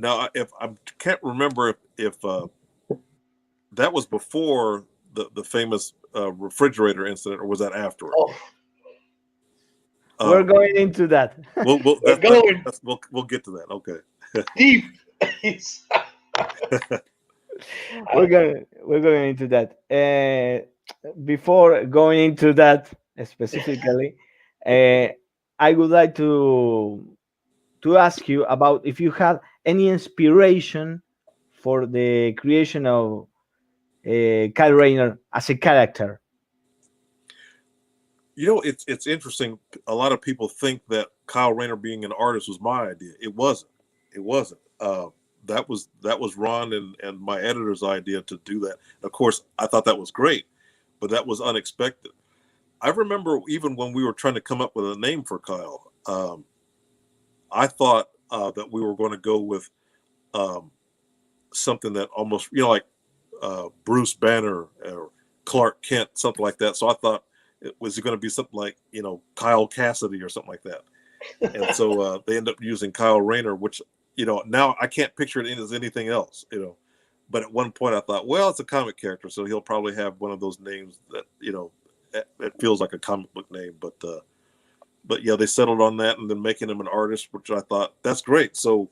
Now, if I can't remember if that was before the famous refrigerator incident, or was that afterward? We're going into that. We'll get to that. Okay. Deep. We're going into that. Before going into that specifically, I would like to ask you about if you had any inspiration for the creation of Kyle Rayner as a character. You know, it's interesting. A lot of people think that Kyle Rayner being an artist was my idea. It wasn't. It wasn't. That was Ron and my editor's idea to do that. Of course, I thought that was great, but that was unexpected. I remember even when we were trying to come up with a name for Kyle, I thought that we were going to go with something that almost, you know, like Bruce Banner or Clark Kent, something like that. So I thought, was it going to be something like, you know, Kyle Cassidy or something like that? And so they end up using Kyle Rayner, which, you know, now I can't picture it as anything else, you know. But at one point I thought, well, it's a comic character, so he'll probably have one of those names that, you know, it feels like a comic book name. But yeah, they settled on that, and then making him an artist, which I thought, that's great. So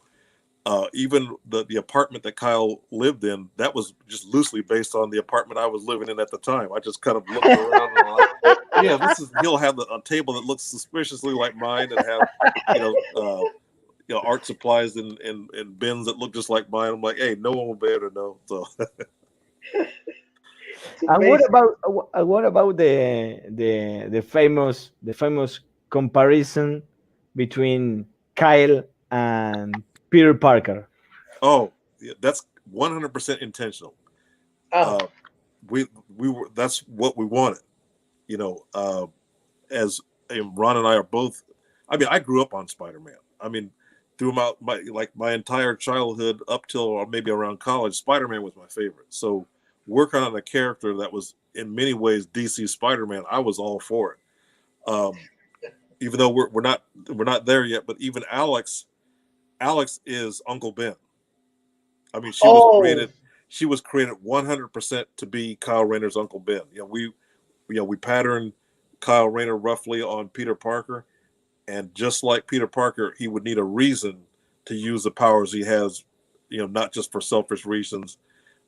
even the apartment that Kyle lived in, that was just loosely based on the apartment I was living in at the time. I just kind of looked around and like, yeah, he'll have a table that looks suspiciously like mine, and have, you know, art supplies in bins that look just like mine. I'm like, hey, no one will be able to know. So. And what about the famous comparison between Kyle and Peter Parker. Oh, yeah, that's 100% intentional. Oh, Uh, we were that's what we wanted. You know, as Ron and I are both. I mean, I grew up on Spider-Man. I mean, through my entire childhood up till or maybe around college, Spider-Man was my favorite. So working on a character that was in many ways DC Spider-Man, I was all for it. Even though we're not there yet, but even Alex is Uncle Ben. I mean, oh, she was created 100% to be Kyle Rayner's Uncle Ben. We patterned Kyle Rayner roughly on Peter Parker, and just like Peter Parker, he would need a reason to use the powers he has, not just for selfish reasons,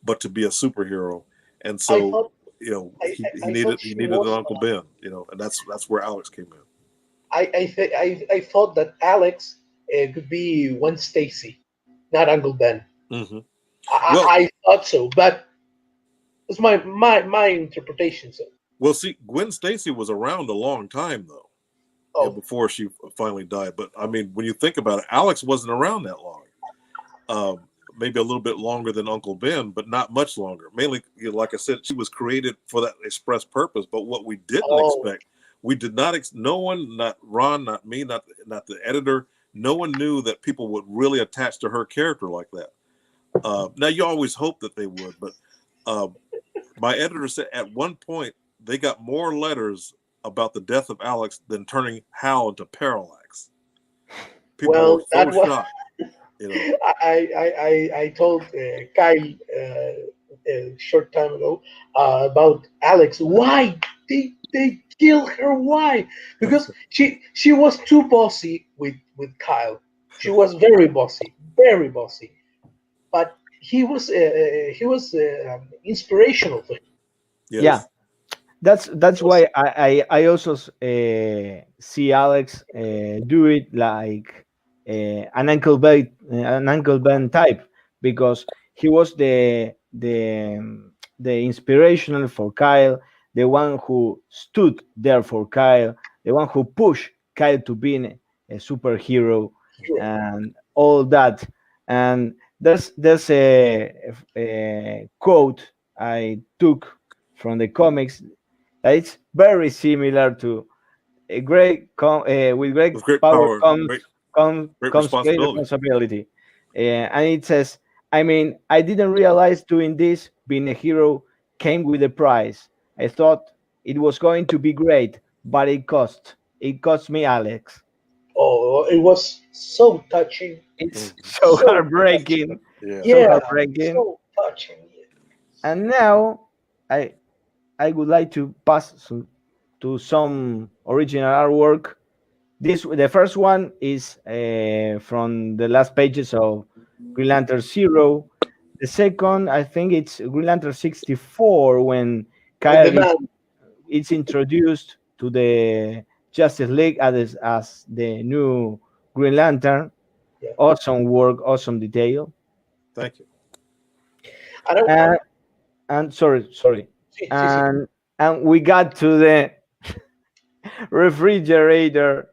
but to be a superhero. And I so, thought he I thought he she needed an was. Uncle Ben, and that's where Alex came in. I thought that Alex could be Gwen Stacy, not Uncle Ben. Hmm. I, Well, I thought so, but it's my interpretation. So, well, see, Gwen Stacy was around a long time though, oh, before she finally died. But I mean, when you think about it, Alex wasn't around that long. Maybe a little bit longer than Uncle Ben, but not much longer. Mainly, like I said, she was created for that express purpose. But what we didn't oh, expect, we did not. No one, not Ron, not me, not the editor. No one knew that people would really attach to her character like that. Now, you always hope that they would, but uh, my editor said at one point they got more letters about the death of Alex than turning Hal into Parallax. People were well, so that was. shocked, you know. I told Kyle a short time ago about Alex. Why they kill her? Why? Because she was too bossy with Kyle. She was very bossy, very bossy. But he was inspirational to him. Yeah, Yes. that's He was, why I also see Alex do it like an Uncle Ben type, because he was the inspirational for Kyle, the one who stood there for Kyle, the one who pushed Kyle to be a superhero hero. and all that. And there's a quote I took from the comics that it's very similar to a with great With great power power, great comes great responsibility. responsibility. And it says, I mean, I didn't realize doing this, being a hero, came with a price. I thought it was going to be great, but it cost me Alex. Oh, it was so touching, It's Mhm. so so touching. heartbreaking, Yeah. so Yeah, heartbreaking. so touching. And now I I would like to pass to some original artwork. The first one is from the last pages of Green Lantern Zero. The second, I think it's Green Lantern 64, when When the Kyle man, is introduced to the Justice League as the new Green Lantern. yeah. Awesome work, awesome detail. Thank you. I don't. And sorry. See, see, see. And we got to the refrigerator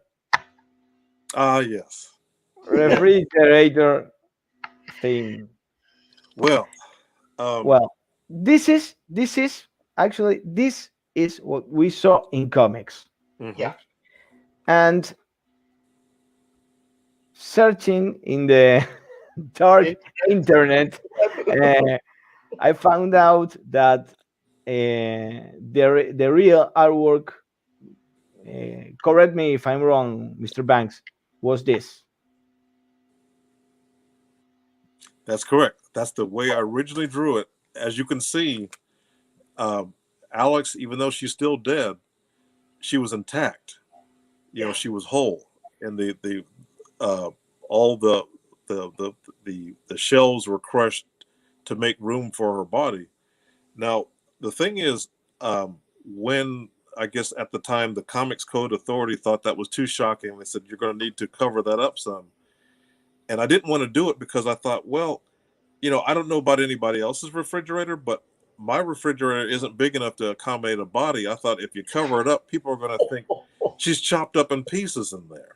Ah, yes. refrigerator thing. Well, um, Well, this is actually this is what we saw in comics. mhm. Yeah. And searching in the dark Internet. internet, uh, I found out that the real artwork, correct me if I'm wrong, Mr. Banks, was this. That's correct. That's the way I originally drew it. As you can see, um, Alex, even though she's still dead, she was intact. Yeah. She was whole, and the uh, all the the shells were crushed to make room for her body. Now, the thing is, when I guess at the time the Comics Code Authority thought that was too shocking, they said you're going to need to cover that up some. And I didn't want to do it because I thought, well, I don't know about anybody else's refrigerator, but my refrigerator isn't big enough to accommodate a body. I thought if you cover it up, people are going to think, She's chopped up in pieces in there.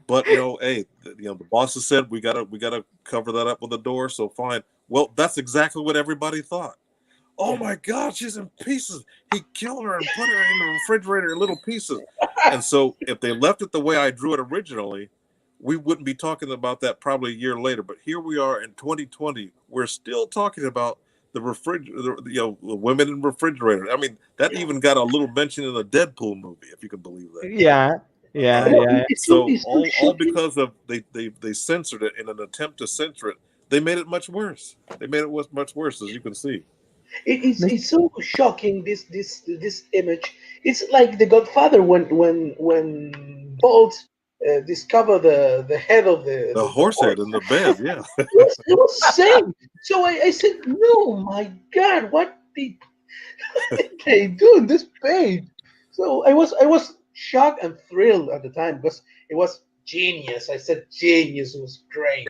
But hey, the bosses said we gotta cover that up with a door. So fine. Well, that's exactly what everybody thought. Oh my God, she's in pieces. He killed her and put her in the refrigerator in little pieces. And so if they left it the way I drew it originally, we wouldn't be talking about that probably a year later. But here we are in 2020. We're still talking about the the women in refrigerators. I mean, that even got a little mention in the Deadpool movie, if you can believe that. Yeah. So all because of they censored it in an attempt to censor it. They made it much worse. They made it much worse, as you can see. It's so shocking, this image. It's like The Godfather when Bolt discovered the head of The horse head in the bed. Yeah. It was the same. So I said, no, my God, what did they do in this page? So I was shocked and thrilled at the time because it was genius. I said genius. It was great.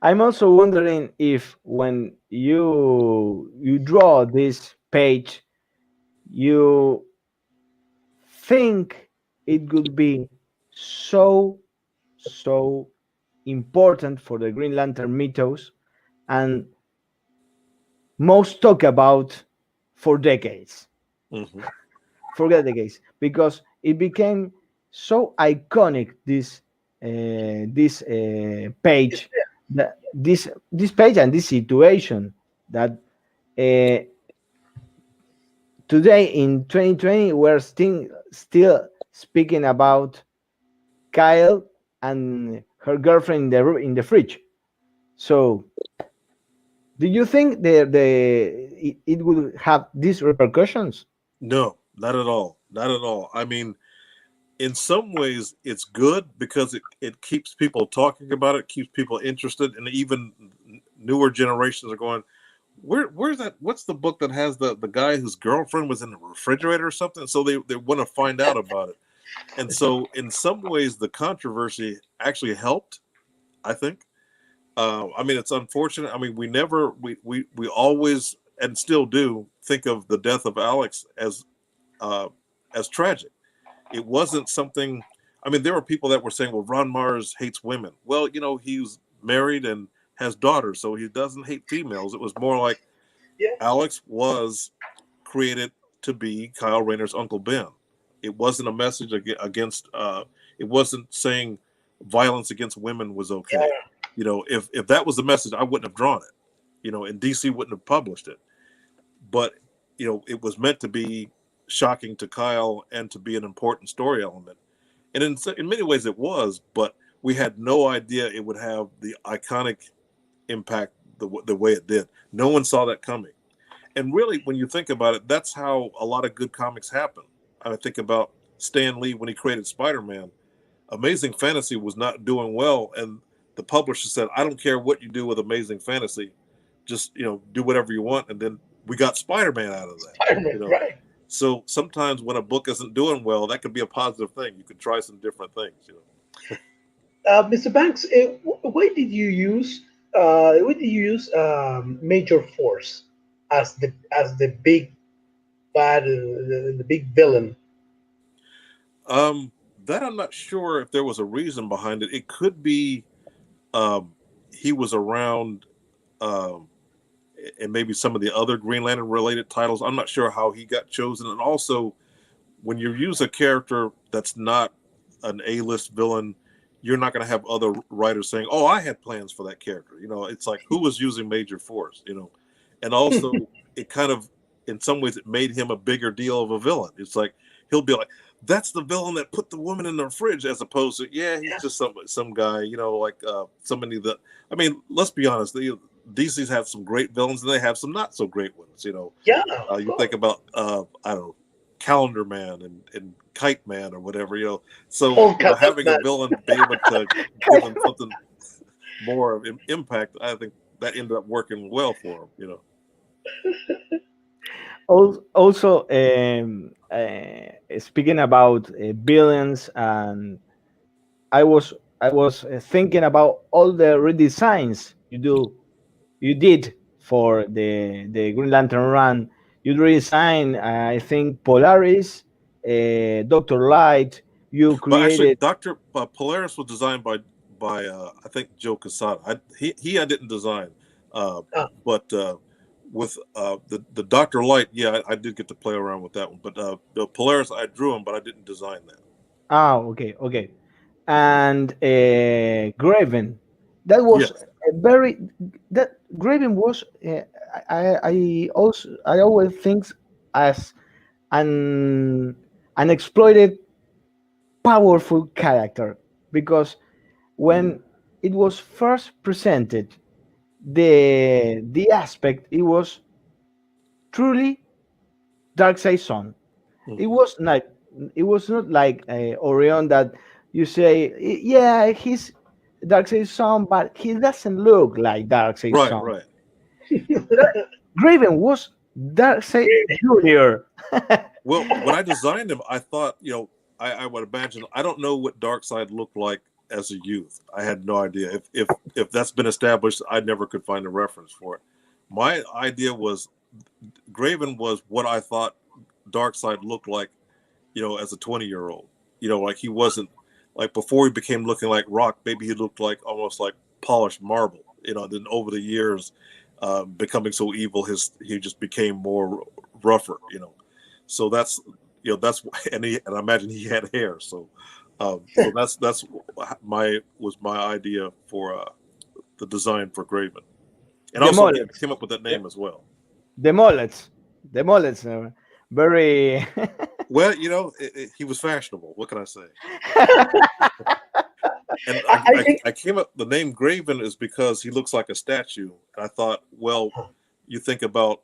I'm also wondering if when you draw this page, you think it would be so important for the Green Lantern mythos and most talk about for decades. Mm-hmm. Forget decades, because it became so iconic, this page, that this page and this situation, that uh, today in 2020 we're still speaking about Kyle and her girlfriend in the fridge. So do you think it will have these repercussions? No, not at all. Not at all. I mean, in some ways, it's good because it keeps people talking about it, keeps people interested, and even newer generations are going, where's that? What's the book that has the guy whose girlfriend was in the refrigerator or something? So they want to find out about it. And so, in some ways, the controversy actually helped, I think. I mean, it's unfortunate. I mean, we always and still do think of the death of Alex as tragic. It wasn't something. I mean, there were people that were saying, "Well, Ron Mars hates women." Well, he's married and has daughters, so he doesn't hate females. It was more like Yeah. Alex was created to be Kyle Rayner's Uncle Ben. It wasn't a message against. It wasn't saying violence against women was okay. If that was the message, I wouldn't have drawn it. And DC wouldn't have published it. But it was meant to be shocking to Kyle and to be an important story element. And in many ways it was, but we had no idea it would have the iconic impact the way it did. No one saw that coming. And really, when you think about it, that's how a lot of good comics happen. I think about Stan Lee when he created Spider-Man. Amazing Fantasy was not doing well, and the publisher said, "I don't care what you do with Amazing Fantasy, just do whatever you want." And then we got Spider-Man out of that. Spider-Man, right? So sometimes when a book isn't doing well, that could be a positive thing. You could try some different things. Mr. Banks, why did you use Major Force as the big bad, the big villain? That I'm not sure if there was a reason behind it. It could be he was around, and maybe some of the other Green Lantern related titles. I'm not sure how he got chosen. And also, when you use a character that's not an A-list villain, you're not going to have other writers saying, "Oh, I had plans for that character." It's like, who was using Major Force? And also it kind of, in some ways, it made him a bigger deal of a villain. It's like he'll be like, "That's the villain that put the woman in the fridge," as opposed to, "Yeah, he's just some guy." Like somebody that. I mean, let's be honest. DC's have some great villains and they have some not so great ones. Yeah. You think about I don't know, Calendar Man and Kite Man or whatever. So having a villain be able to give him something more of impact, I think that ended up working well for him. Also, speaking about villains, and I was thinking about all the redesigns you did for the Green Lantern run. You redesigned, I think, Polaris. Dr. Light. You But actually, created. Dr. Polaris was designed by I think Joe Quesada. I didn't design, uh, Oh, but with the Dr. Light, yeah, I did get to play around with that one. But the Polaris, I drew him, but I didn't design that. Ah, okay, okay. And Graven. That was Yes, a very. That Graven was. I always think as an exploited powerful character, because when it was first presented, the aspect, it was truly dark side son. It Mhm. was not, it was not like Orion, that you say, yeah, he's dark side son, but he doesn't look like dark side Right, son. right. Graven was dark side junior. Well, when I designed him, I thought, I would imagine. I don't know what Darkseid looked like as a youth. I had no idea. If that's been established, I never could find a reference for it. My idea was Graven was what I thought Darkseid looked like, as a 20-year-old. Like he wasn't like before he became looking like rock. Maybe he looked like almost like polished marble. Then over the years, becoming so evil, he just became more rougher. So that's and I imagine he had hair. So that's my idea for the design for Graven, and The also mullets, came up with that the, name as well. the mullets, the mullets. Very. Well, he was fashionable. What can I say? And I think I came up. The name Graven is because he looks like a statue. And I thought, well, you think about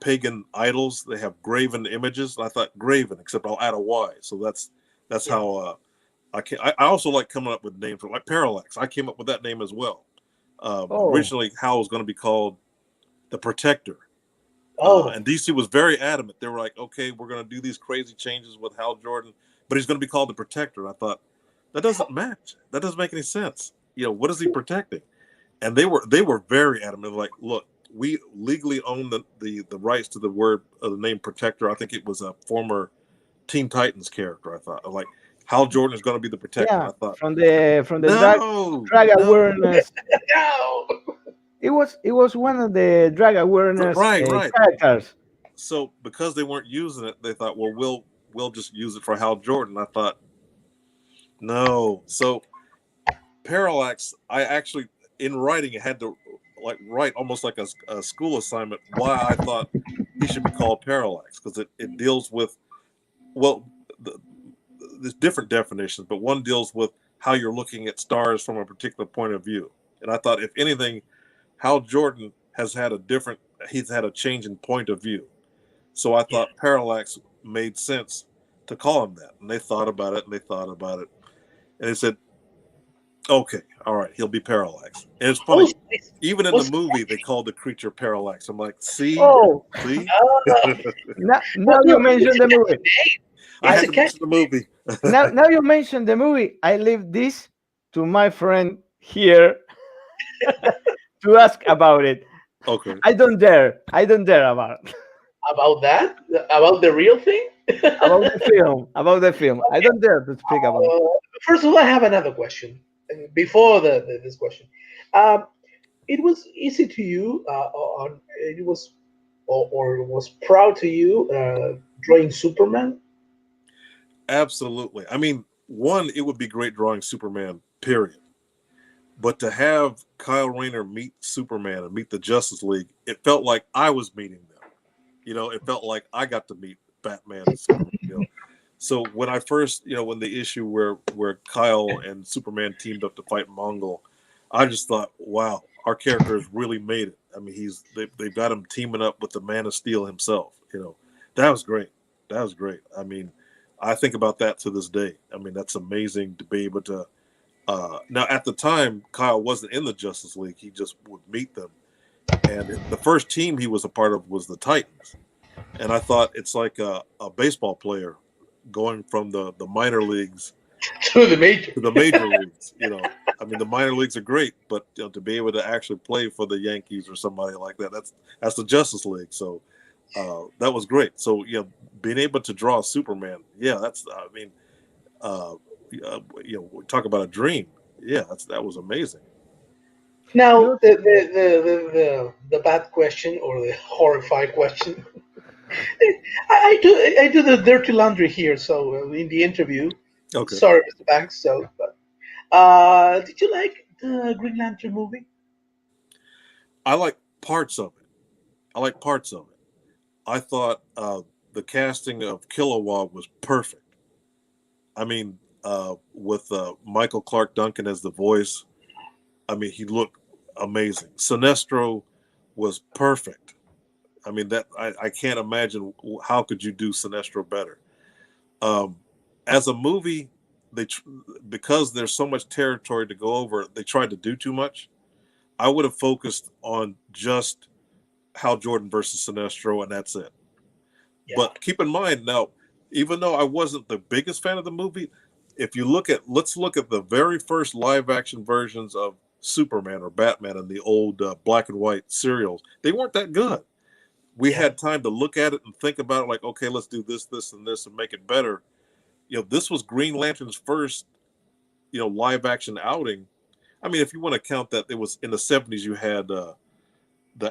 pagan idols; they have graven images. And I thought Graven, except I'll add a Y. So that's yeah. how I also like coming up with names for like Parallax. I came up with that name as well. Oh, Originally, Hal was going to be called the Protector. Oh, And DC was very adamant. They were like, okay, we're going to do these crazy changes with Hal Jordan, but he's going to be called the Protector. And I thought, that doesn't match. That doesn't make any sense. What is he protecting? And they were very adamant. They were like, look, we legally own the rights to the word the name Protector. I think it was a former Teen Titans character. I thought, like, Hal Jordan is going to be the Protector. yeah, I thought, from the no, drag no, awareness. no. It was one of the drag awareness right, right. characters. So because they weren't using it, they thought, well, we'll just use it for Hal Jordan. I thought, no. So Parallax, I actually in writing had to like write almost like a school assignment why I thought he should be called Parallax, because it deals with, well, there's different definitions, but one deals with how you're looking at stars from a particular point of view. And I thought, if anything, Hal Jordan he's had a change in point of view. So I Yeah. thought Parallax made sense to call him that. And they thought about it and they thought about it. And they said, okay, all right, he'll be Parallax. And it's Oh, funny, even in the was movie, they called the creature Parallax. I'm like, see? Oh, See? now well, you no, mentioned the movie. I it's I a had to catch. mention the movie. now you mentioned the movie. I leave this to my friend here to ask about it. Okay. I don't dare. I don't dare About that? About the real thing? about the film. About the film. I don't dare to speak about it. Uh, First of all, I have another question. Before this question, um, it was easy to you, or it was, or was proud to you, drawing Superman. Absolutely. I mean, one, it would be great drawing Superman, period. But to have Kyle Rayner meet Superman and meet the Justice League, it felt like I was meeting them. It felt like I got to meet Batman and Superman. So when I first, when the issue where Kyle and Superman teamed up to fight Mongol, I just thought, wow, our character has really made it. I mean, they've got him teaming up with the Man of Steel himself. That was great. That was great. I mean, I think about that to this day. I mean, that's amazing to be able to. Now, at the time, Kyle wasn't in the Justice League. He just would meet them. And the first team he was a part of was the Titans. And I thought it's like a baseball player going from the minor leagues To the major. to the major leagues. I mean, the minor leagues are great, but to be able to actually play for the Yankees or somebody like that, that's the Justice League. So that was great. So being able to draw Superman, yeah, that's, I mean, talk about a dream. Yeah, that was amazing. Now, the bad question or the horrified question. I do the dirty laundry here. So in the interview, Okay. sorry, Mr. Banks. So, but, did you like the Green Lantern movie? I like parts of it. I thought the casting of Kilowog was perfect. I mean, with Michael Clark Duncan as the voice, I mean, he looked amazing. Sinestro was perfect. I mean, that I can't imagine how could you do Sinestro better. As a movie, because there's so much territory to go over, they tried to do too much. I would have focused on just Hal Jordan versus Sinestro, and that's it. Yeah. But keep in mind now, even though I wasn't the biggest fan of the movie, if you let's look at the very first live action versions of Superman or Batman in the old black and white serials, they weren't that good. We had time to look at it and think about it like, okay, let's do this, this, and this and make it better. This was Green Lantern's first, live action outing. I mean, if you want to count that, it was in the 70s, you had the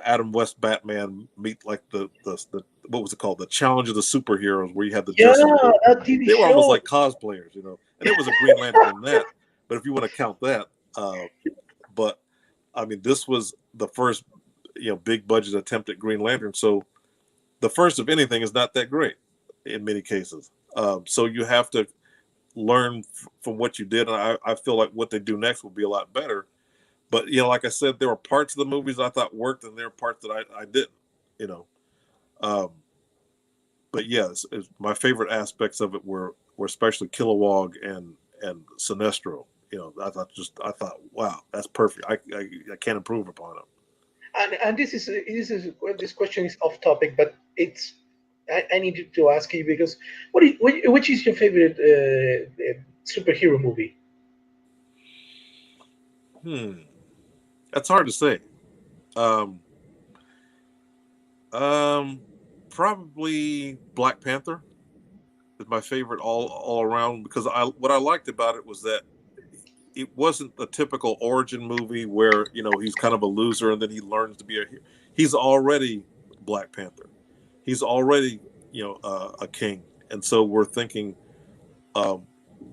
Adam West Batman meet like the what was it called? The Challenge of the Superheroes, where you had the that TV they were show. almost like cosplayers, and it was a Green Lantern in that. But if you want to count that, but I mean, this was the first, big budget attempt at Green Lantern. So the first of anything is not that great in many cases. So you have to learn from what you did. And I feel like what they do next will be a lot better. But, like I said, there were parts of the movies I thought worked and there were parts that I didn't, But yes, my favorite aspects of it were especially Kilowog and Sinestro. I thought, wow, that's perfect. I can't improve upon it. And this question is off topic, but I need to ask you because which is your favorite superhero movie? That's hard to say. Probably Black Panther is my favorite all around, because what I liked about it was that it wasn't a typical origin movie where he's kind of a loser and then he learns to be a hero. He's already Black Panther. He's already a king, and so we're thinking,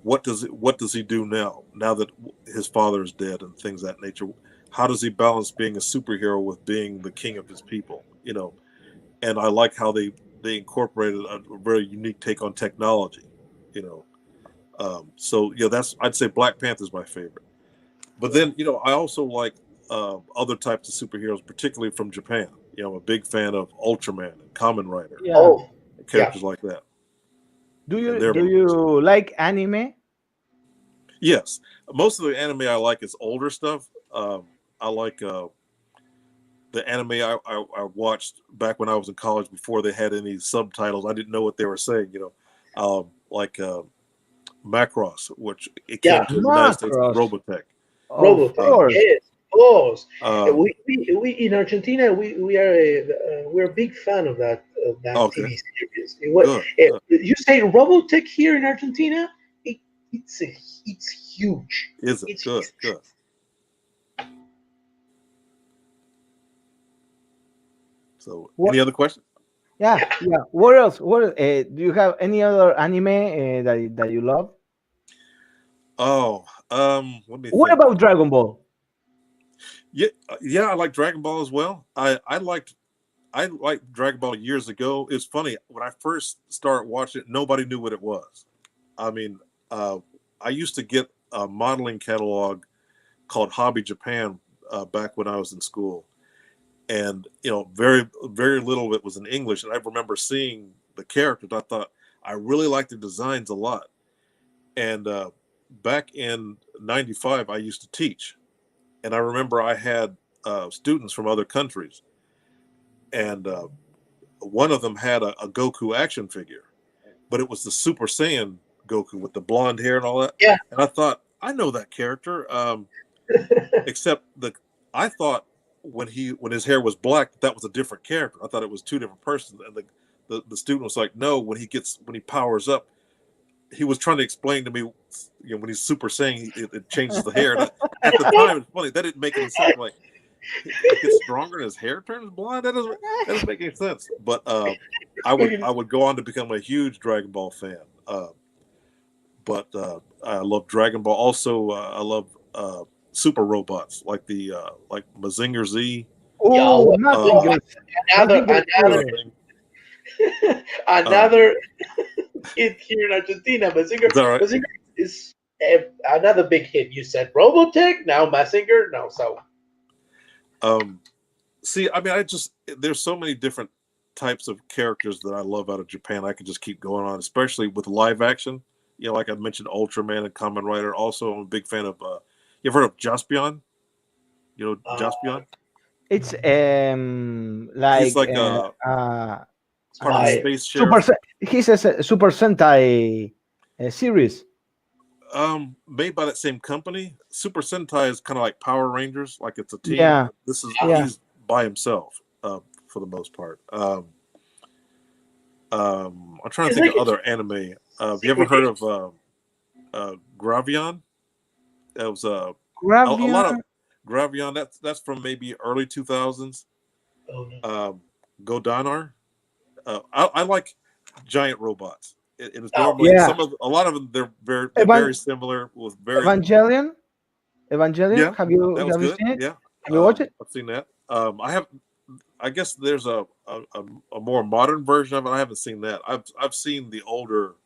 what does he do now that his father is dead and things of that nature? How does he balance being a superhero with being the king of his people? And I like how they incorporated a very unique take on technology. So I'd say Black Panther is my favorite. But then I also like other types of superheroes, particularly from Japan. I'm a big fan of Ultraman and Kamen Rider. Yeah. Characters like that. Do you like anime? Yes, most of the anime I like is older stuff. I like the anime I watched back when I was in college before they had any subtitles. I didn't know what they were saying. Like Macross, which it came to the United States as Robotech. Robotech, yes, of course. We in Argentina we're a big fan of that TV series. You say Robotech here in Argentina? It's huge. Is it? It's good? Huge. Good. So, any other questions? Yeah. What else? Do you have any other anime that you love? Oh, let me. What about Dragon Ball? Yeah, I like Dragon Ball as well. I liked Dragon Ball years ago. It's funny, when I first started watching it, nobody knew what it was. I mean, I used to get a modeling catalog called Hobby Japan back when I was in school, and very very little of it was in English. And I remember seeing the characters. I thought I really liked the designs a lot. And back in '95, I used to teach, and I remember I had students from other countries, and one of them had a Goku action figure, but it was the Super Saiyan Goku with the blonde hair and all that. Yeah. And I thought, I know that character, except I thought when his hair was black, that was a different character. I thought it was two different persons, and the student was like, no, when he powers up, he was trying to explain to me, when he's Super Saiyan, it changes the hair. And at the time, it's funny, that didn't make any sense. Like, he gets stronger and his hair turns blonde. That doesn't make any sense. But I would go on to become a huge Dragon Ball fan. But I love Dragon Ball. Also, I love super robots like like Mazinger Z. Oh, nothing. Another hit here in Argentina. Mazinger is another big hit. You said Robotech, now Mazinger. No, so. See, I mean, there's so many different types of characters that I love out of Japan. I could just keep going on, especially with live action. Like I mentioned, Ultraman and Kamen Rider. Also, I'm a big fan of. You've heard of Jaspion? Jaspion? It's like he's like part of the space sheriff. He's a Super Sentai series. Made by that same company. Super Sentai is kind of like Power Rangers, like it's a team. Yeah. He's by himself for the most part. I'm trying to think of other anime. Have you ever heard of Gravion? That was a lot of Gravion. That's from maybe early 2000s. Godanar. I like giant robots. It is normally a lot of them they're very similar with very Evangelion. Yeah, have you seen it? Yeah, have you watched it? I've seen that. I guess there's a more modern version of it. I haven't seen that. I've seen the older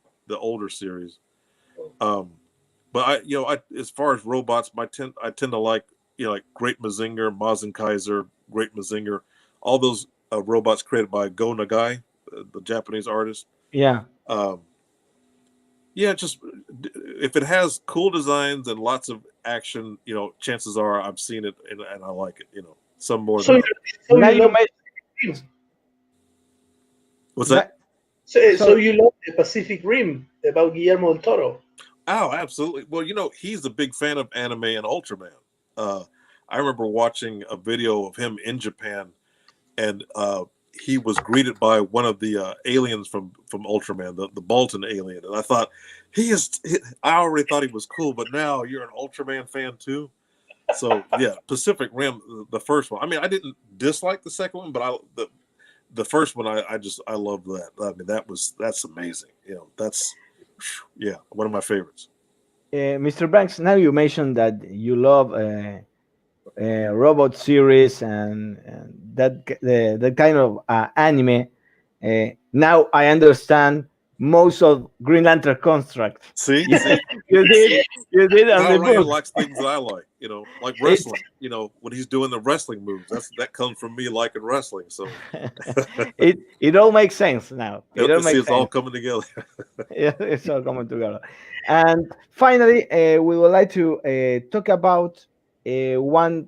series. But as far as robots, I tend to like like Great Mazinger, Mazen Kaiser, Great Mazinger, all those robots created by Go Nagai, the Japanese artist. Yeah. Just if it has cool designs and lots of action, chances are I've seen it and I like it. Some more than What's that? So you love the Pacific Rim about Guillermo del Toro? Oh, absolutely. Well, he's a big fan of anime and Ultraman. I remember watching a video of him in Japan, and he was greeted by one of the aliens from Ultraman, the Bolton alien, and I thought I already thought he was cool, but now you're an Ultraman fan too. So yeah, Pacific Rim, the first one. I mean, I didn't dislike the second one, but the first one I loved that. I mean, that's amazing. That's one of my favorites. Mr. Banks, now you mentioned that you love robot series and that kind of anime. Now I understand most of Green Lantern construct. See? you did. Ryan likes things that I like, like wrestling. When he's doing the wrestling moves, that comes from me liking wrestling. So it all makes sense now. It's all coming together. Yeah, it's all coming together. And finally, we would like to talk about one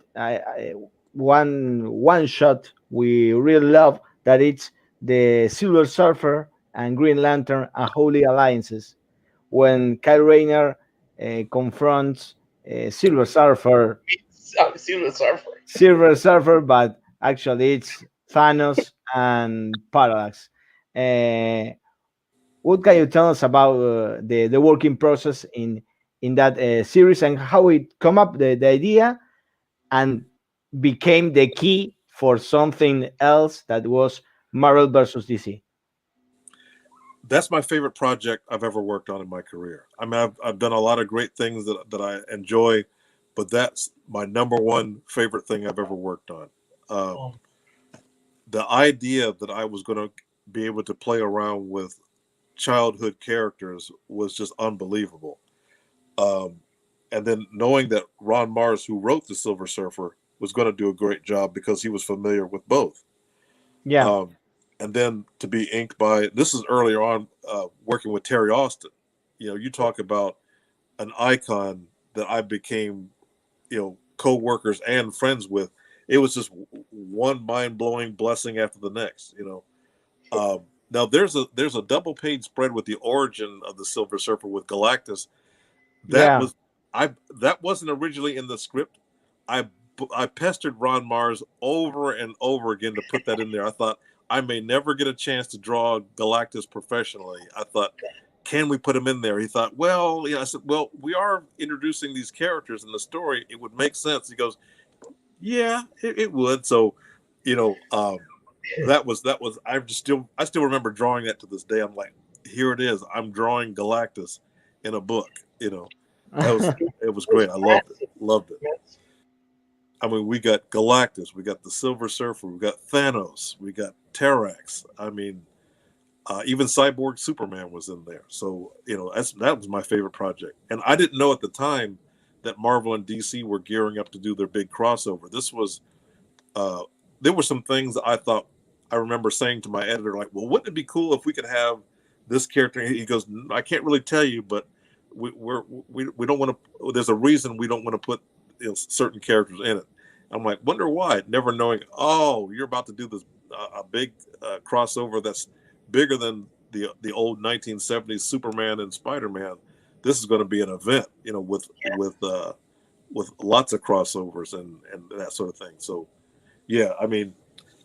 shot we really love, that it's the Silver Surfer and Green Lantern Unholy Alliances, when Kyle Rayner confronts Silver Surfer. Silver Surfer, but actually it's Thanos and Parallax. What can you tell us about the working process in that series, and how it come up the idea and became the key for something else that was Marvel versus DC? That's my favorite project I've ever worked on in my career. I mean, I've done a lot of great things that I enjoy, but that's my number one favorite thing I've ever worked on. The idea that I was going to be able to play around with childhood characters was just unbelievable. And then knowing that Ron Mars, who wrote The Silver Surfer, was going to do a great job because he was familiar with both. Yeah. And then to be inked by, this is earlier on, working with Terry Austin. You talk about an icon that I became, co-workers and friends with. It was just one mind-blowing blessing after the next, Now there's a double page spread with the origin of the Silver Surfer with Galactus. That wasn't originally in the script. I pestered Ron Mars over and over again to put that in there. I thought, I may never get a chance to draw Galactus professionally. I thought, can we put him in there? He thought, well, I said, well, we are introducing these characters in the story. It would make sense. He goes, yeah, it would. So, that was I still remember drawing that to this day. I'm like, here it is. I'm drawing Galactus in a book. It was great. I loved it. Loved it. I mean, we got Galactus, we got the Silver Surfer, we got Thanos, we got Terrax. I mean, even Cyborg Superman was in there. So that was my favorite project. And I didn't know at the time that Marvel and DC were gearing up to do their big crossover. This was there were some things that I remember saying to my editor, like, well, wouldn't it be cool if we could have this character? He goes, I can't really tell you, but we don't want to. There's a reason we don't want to put certain characters in it. I'm like, wonder why? Never knowing. Oh, you're about to do this a big crossover that's bigger than the old 1970s Superman and Spider-Man. This is going to be an event, with lots of crossovers and that sort of thing. So, yeah, I mean,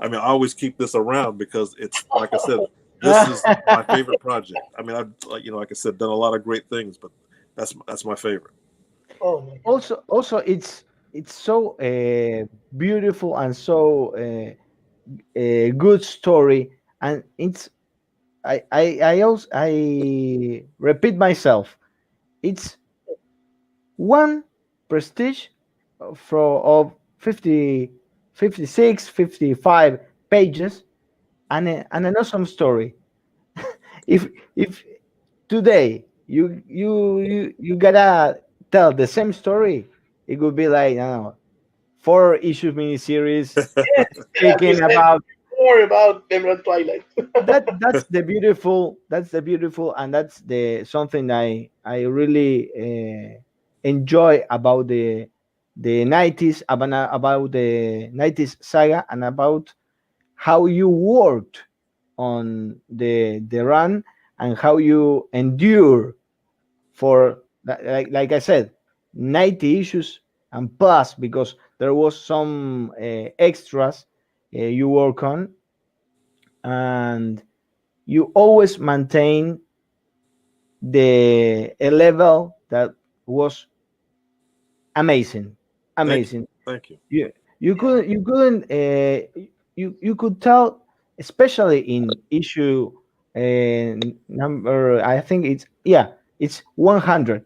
I always keep this around because it's, like I said, this is my favorite project. I mean, I've like I said, done a lot of great things, but that's my favorite. Oh, Also, it's so beautiful and so a good story, and I repeat myself. It's one prestige of 50, 56, 55 pages, and an awesome story. If today you gotta tell the same story, it could be like, I don't know, 4 issue miniseries speaking about more about Emerald Twilight. that's the beautiful, and that's the something I really enjoy about the 90s, about the 90s saga, and about how you worked on the run, and how you endure for like I said, 90 issues and plus, because there was some extras you work on, and you always maintain the a level that was amazing, amazing. Thank you. You couldn't you could tell, especially in issue number, I think it's 100,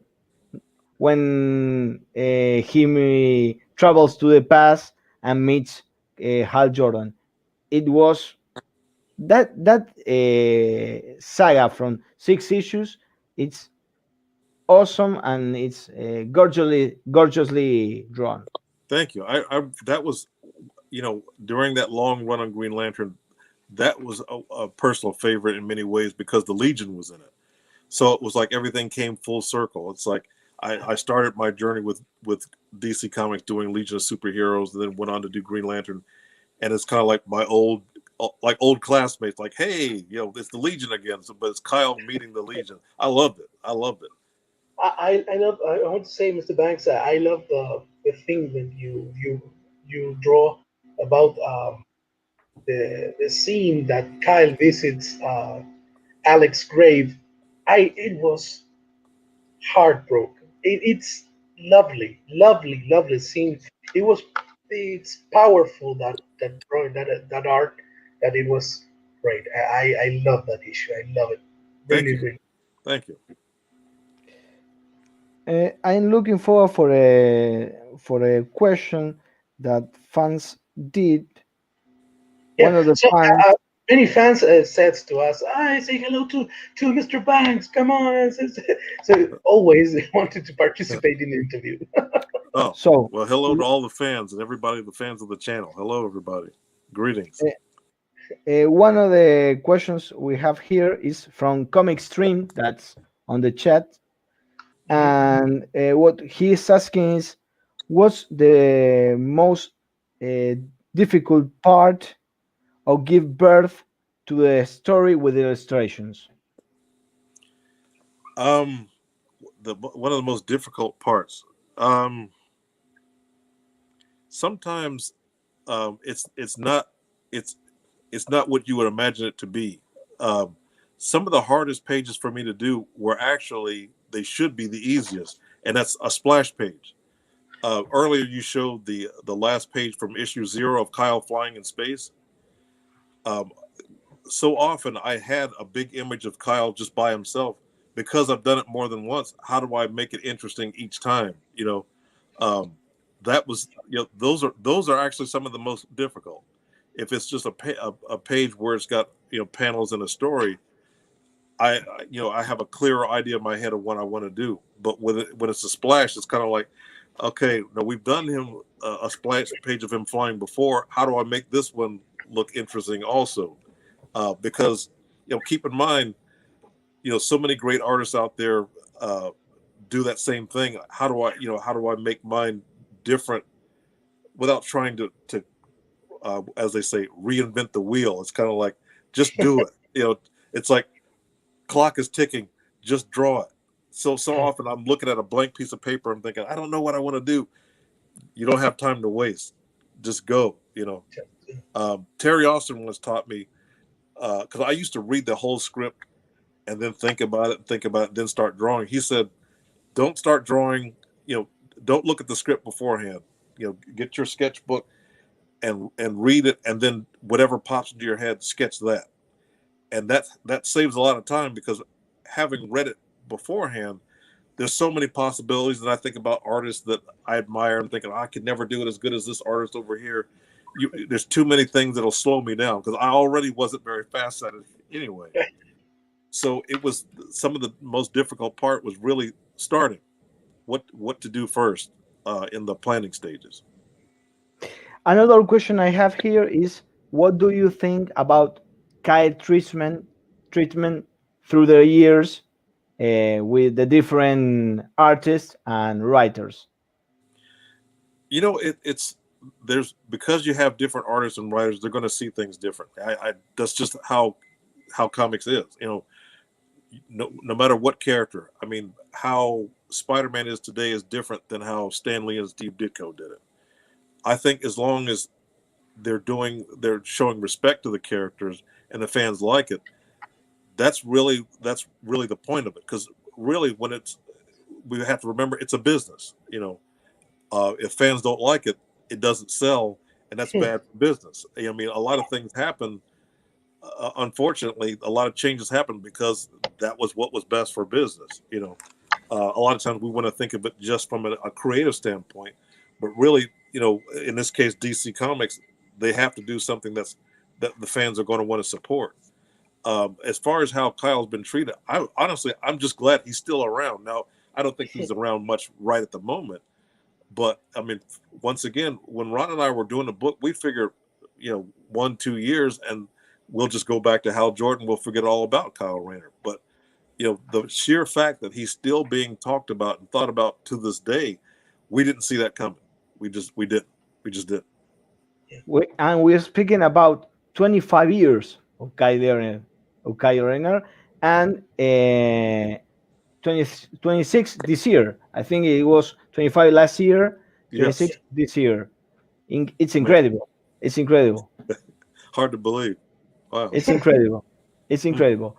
when he travels to the past and meets Hal Jordan. It was that saga from 6 issues. It's awesome, and it's gorgeously drawn. Thank you. I that was, during that long run on Green Lantern, that was a personal favorite in many ways because the Legion was in it. So it was like everything came full circle. It's like I started my journey with DC Comics doing Legion of Superheroes, and then went on to do Green Lantern, and it's kind of like my old classmates, like, hey, it's the Legion again. So, but it's Kyle meeting the Legion. I loved it. I love. I want to say, Mr. Banks, I love the thing that you draw about the scene that Kyle visits Alex's grave. It was heartbroken. It's lovely, lovely, lovely scene. It's powerful, that drawing, that art, that it was great. I love that issue. I love it. Really, really. Thank you. I'm looking forward for a question that fans did. Yeah. One of the So fans. many fans said to us, "I say hello to Mr. Banks. Come on!" So always they wanted to participate in the interview. Oh, So, well, hello to all the fans and everybody, the fans of the channel. Hello, everybody. Greetings. one of the questions we have here is from Comic Stream, that's on the chat, and what he is asking is, what's the most uh, difficult part of give birth to the story with illustrations? One of the most difficult parts. Sometimes it's not it's not what you would imagine it to be. Some of the hardest pages for me to do were actually, they should be the easiest, and that's a splash page. Earlier you showed the last page from issue 0 of Kyle flying in space. So often I had a big image of Kyle just by himself. Because I've done it more than once, how do I make it interesting each time? That was, those are actually some of the most difficult. If it's just a page where it's got panels and a story, I have a clearer idea in my head of what I want to do. But when it's a splash, it's kind of like, okay, now we've done him a splash page of him flying before. How do I make this one look interesting also? Because keep in mind, so many great artists out there do that same thing. How do I make mine different without trying to as they say, reinvent the wheel? It's kind of like, just do it. It's like clock is ticking, just draw it. So often I'm looking at a blank piece of paper, I'm thinking, I don't know what I want to do. You don't have time to waste. Just go. Terry Austin once taught me, because I used to read the whole script and then think about it, then start drawing. He said, don't start drawing, don't look at the script beforehand. Get your sketchbook and read it, and then whatever pops into your head, sketch that. And that saves a lot of time, because having read it beforehand, there's so many possibilities. And I think about artists that I admire and thinking, I could never do it as good as this artist over here. There's too many things that'll slow me down, because I already wasn't very fast at it anyway. So it was, some of the most difficult part was really starting what to do first in the planning stages. Another question I have here is, what do you think about Kyle treatment through the years with the different artists and writers? It's because you have different artists and writers, they're going to see things different. That's just how comics is. No matter what character. I mean, how Spider-Man is today is different than how Stan Lee and Steve Ditko did it. I think as long as they're showing respect to the characters and the fans like it, that's really the point of it. Because really, we have to remember, it's a business. If fans don't like it, it doesn't sell, and that's bad for business. I mean, a lot of things happen. Unfortunately, a lot of changes happen because that was what was best for business. A lot of times we want to think of it just from a creative standpoint, but really, in this case, DC Comics, they have to do something that the fans are going to want to support. As far as how Kyle's been treated, I'm just glad he's still around. Now, I don't think he's around much right at the moment, but I mean, once again, when Ron and I were doing the book, we figured, 1-2 years, and we'll just go back to Hal Jordan. We'll forget all about Kyle Rayner. But the sheer fact that he's still being talked about and thought about to this day, we didn't see that coming. We just didn't. And we're speaking about 25 years of Kyle Rayner, and 26 this year. I think it was 25 last year, 26 this year. It's incredible. It's incredible. Hard to believe. Wow. It's incredible. It's incredible.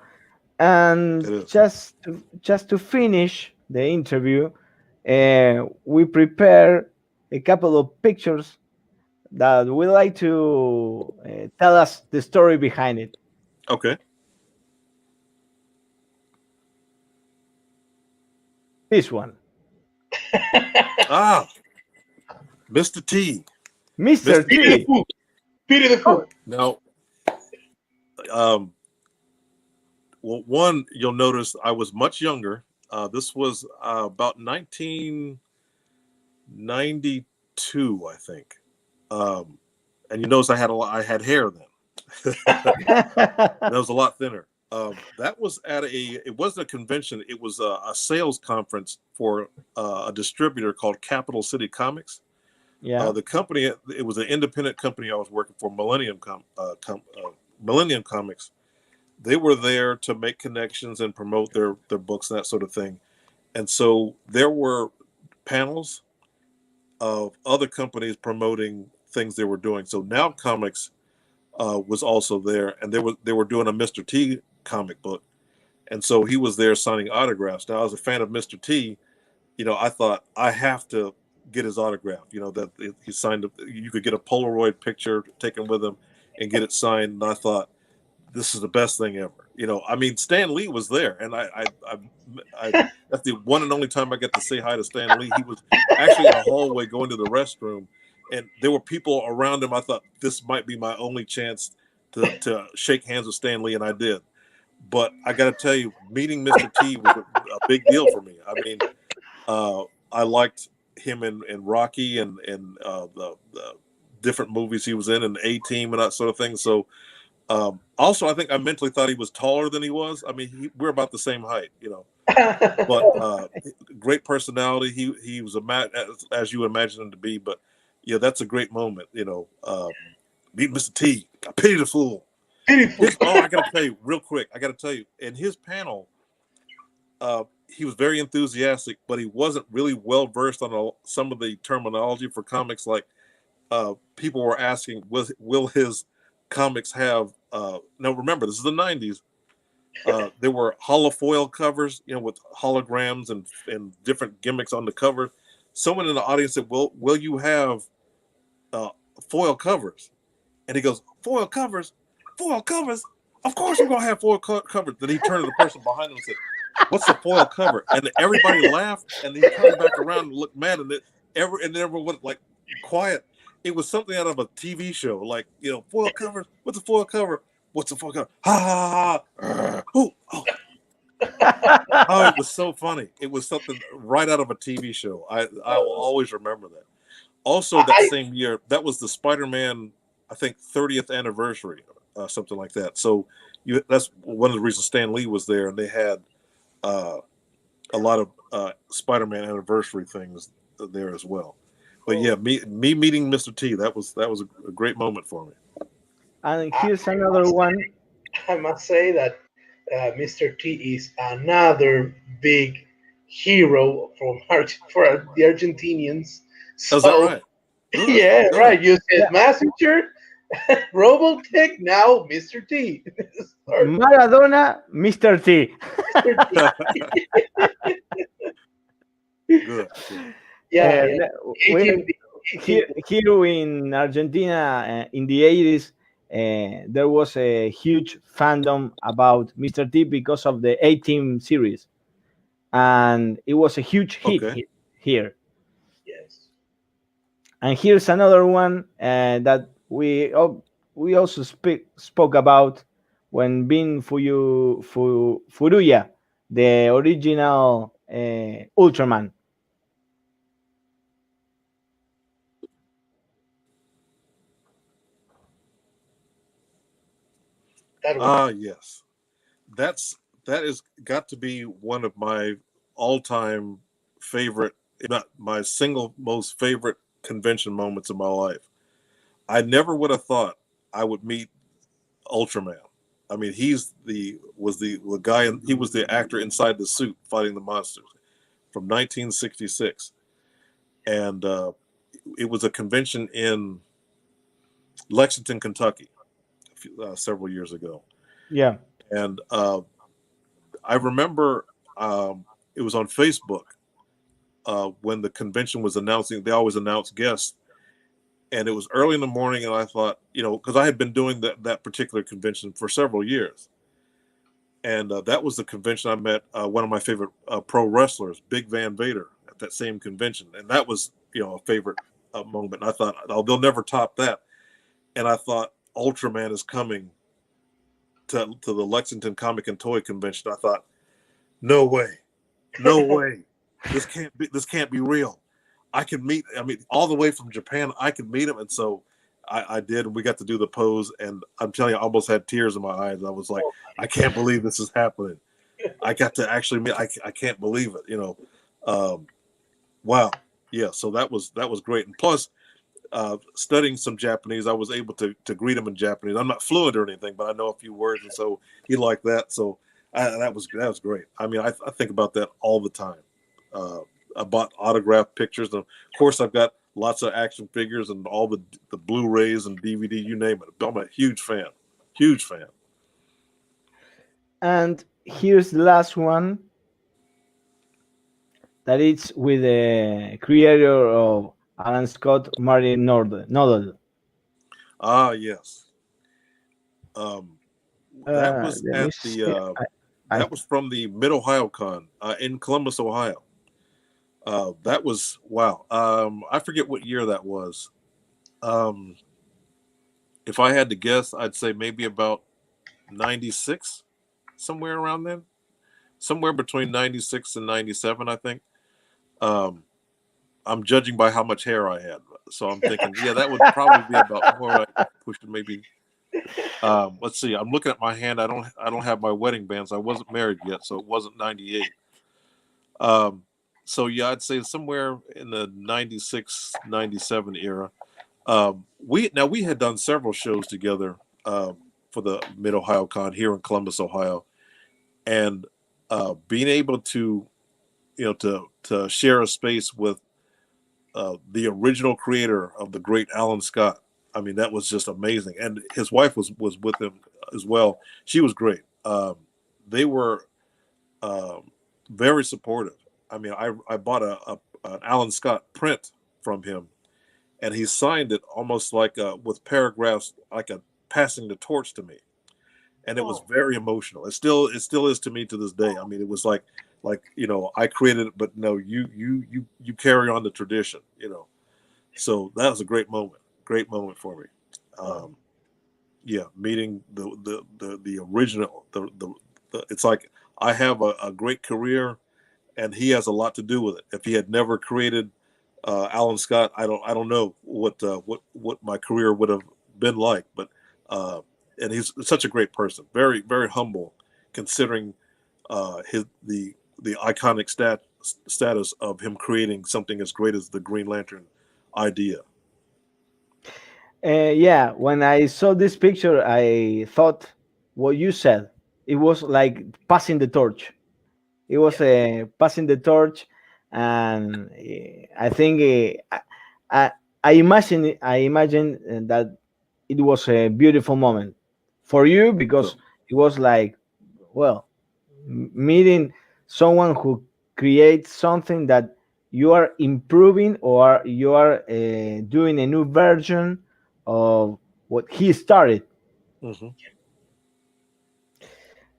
And just to finish the interview, we prepare a couple of pictures that we like to tell us the story behind it. Okay. This one. Mr. T. Mr. T. Peter the Pooh. Now, well, one, you'll notice I was much younger. This was about 1992, I think. And you notice I had hair then. That was a lot thinner. That was it wasn't a convention. It was a sales conference for a distributor called Capital City Comics. Yeah. The company, it was an independent company I was working for, Millennium Comics. They were there to make connections and promote their books and that sort of thing. And so there were panels of other companies promoting things they were doing. So Now Comics was also there, and they were doing a Mr. T comic book, and so he was there signing autographs. Now, I was a fan of Mr. T. I thought I have to get his autograph. That he signed. You could get a Polaroid picture taken with him and get it signed. And I thought, this is the best thing ever. Stan Lee was there, and I that's the one and only time I got to say hi to Stan Lee. He was actually in a hallway going to the restroom, and there were people around him. I thought this might be my only chance to shake hands with Stan Lee, and I did. But I got to tell you, meeting Mr. T was a big deal for me. I liked him in Rocky and the different movies he was in, and A-Team and that sort of thing. So. Also, I think I mentally thought he was taller than he was. We're about the same height, But great personality. He was as you would imagine him to be. But yeah, that's a great moment. Meet Mr. T. I pity the fool. I gotta tell you real quick. In his panel, he was very enthusiastic, but he wasn't really well versed on some of the terminology for comics. Like people were asking, will his comics have now remember this is the 90s. There were holofoil covers, with holograms and different gimmicks on the cover. Someone in the audience said, will you have foil covers? And he goes, foil covers, of course we're gonna have foil covers. Then he turned to the person behind him and said, what's the foil cover? And everybody laughed, and he turned back around and looked mad, and everyone went like quiet. It was something out of a TV show, like, foil covers. What's a foil cover? What's a foil cover? Ha ha ha! Oh, it was so funny. It was something right out of a TV show. I will always remember that. Also, that same year, that was the Spider-Man, I think, 30th anniversary, something like that. So that's one of the reasons Stan Lee was there, and they had a lot of Spider-Man anniversary things there as well. But yeah, me meeting Mr. T, that was a great moment for me. And here's another one. I must say that Mr. T is another big hero for the Argentinians. So, is that right? Good, yeah, good. Right. You said Messenger, Robotech, now Mr. T. Maradona, Mr. T. Good. Yeah. Here in Argentina in the 80s, there was a huge fandom about Mr. T because of the A-Team series, and it was a huge hit here. Yes. And here's another one that we also spoke about when being Furuya, the original Ultraman. Yes. That has got to be one of my all-time favorite, if not my single most favorite convention moments of my life. I never would have thought I would meet Ultraman. He was the guy, he was the actor inside the suit fighting the monsters from 1966. And it was a convention in Lexington, Kentucky, several years ago. Yeah. And I remember it was on Facebook when the convention was announcing. They always announce guests, and it was early in the morning. And I thought, because I had been doing that particular convention for several years, and that was the convention I met one of my favorite pro wrestlers, Big Van Vader, at that same convention, and that was a favorite moment. And I thought, oh, they'll never top that. And I thought Ultraman is coming to the Lexington Comic and Toy Convention. I thought, no way. This can't be real. I can meet, all the way from Japan, I could meet him. And so I did, and we got to do the pose, and I'm telling you, I almost had tears in my eyes. I was like, I can't believe this is happening. I got to actually meet, I can't believe it, wow. Yeah, so that was great. And plus, studying some Japanese, I was able to greet him in Japanese. I'm not fluent or anything, but I know a few words, and so he liked that. So that was great. I think about that all the time. I bought autographed pictures, and of course, I've got lots of action figures and all the Blu-rays and DVD, you name it. I'm a huge fan, huge fan. And here's the last one, that it's with the creator of Alan Scott, Martin Nodal. Ah, yes. That was Let me at see. the I that was from the Mid Ohio Con in Columbus, Ohio. That was wow. I forget what year that was. Um, if I had to guess, I'd say maybe about 96, somewhere around then, somewhere between 96 and 97, I think. Um, I'm judging by how much hair I had, so I'm thinking, yeah, that would probably be about more like pushing maybe. Let's see. I'm looking at my hand. I don't have my wedding bands. I wasn't married yet, so it wasn't 98. So yeah, I'd say somewhere in the 96, 97 era. We had done several shows together for the Mid Ohio Con here in Columbus, Ohio, and being able to to share a space with the original creator of the great Alan Scott. I mean, that was just amazing, and his wife was with him as well. She was great. They were very supportive. I mean, I bought an Alan Scott print from him, and he signed it almost like with paragraphs, like a passing the torch to me, and it was very emotional. It still is to me to this day. I mean, it was like I created it, but no, you carry on the tradition, So that was a great moment for me. Yeah, meeting the original, the it's like I have a great career, and he has a lot to do with it. If he had never created Alan Scott, I don't know what my career would have been like. But and he's such a great person, very very humble, considering the iconic status of him creating something as great as the Green Lantern idea. Yeah, when I saw this picture, I thought what you said. It was like passing the torch. It was passing the torch, and I think I, I imagine that it was a beautiful moment for you, because So it was like, well, meeting someone who creates something that you are improving, or you are doing a new version of what he started. mhm.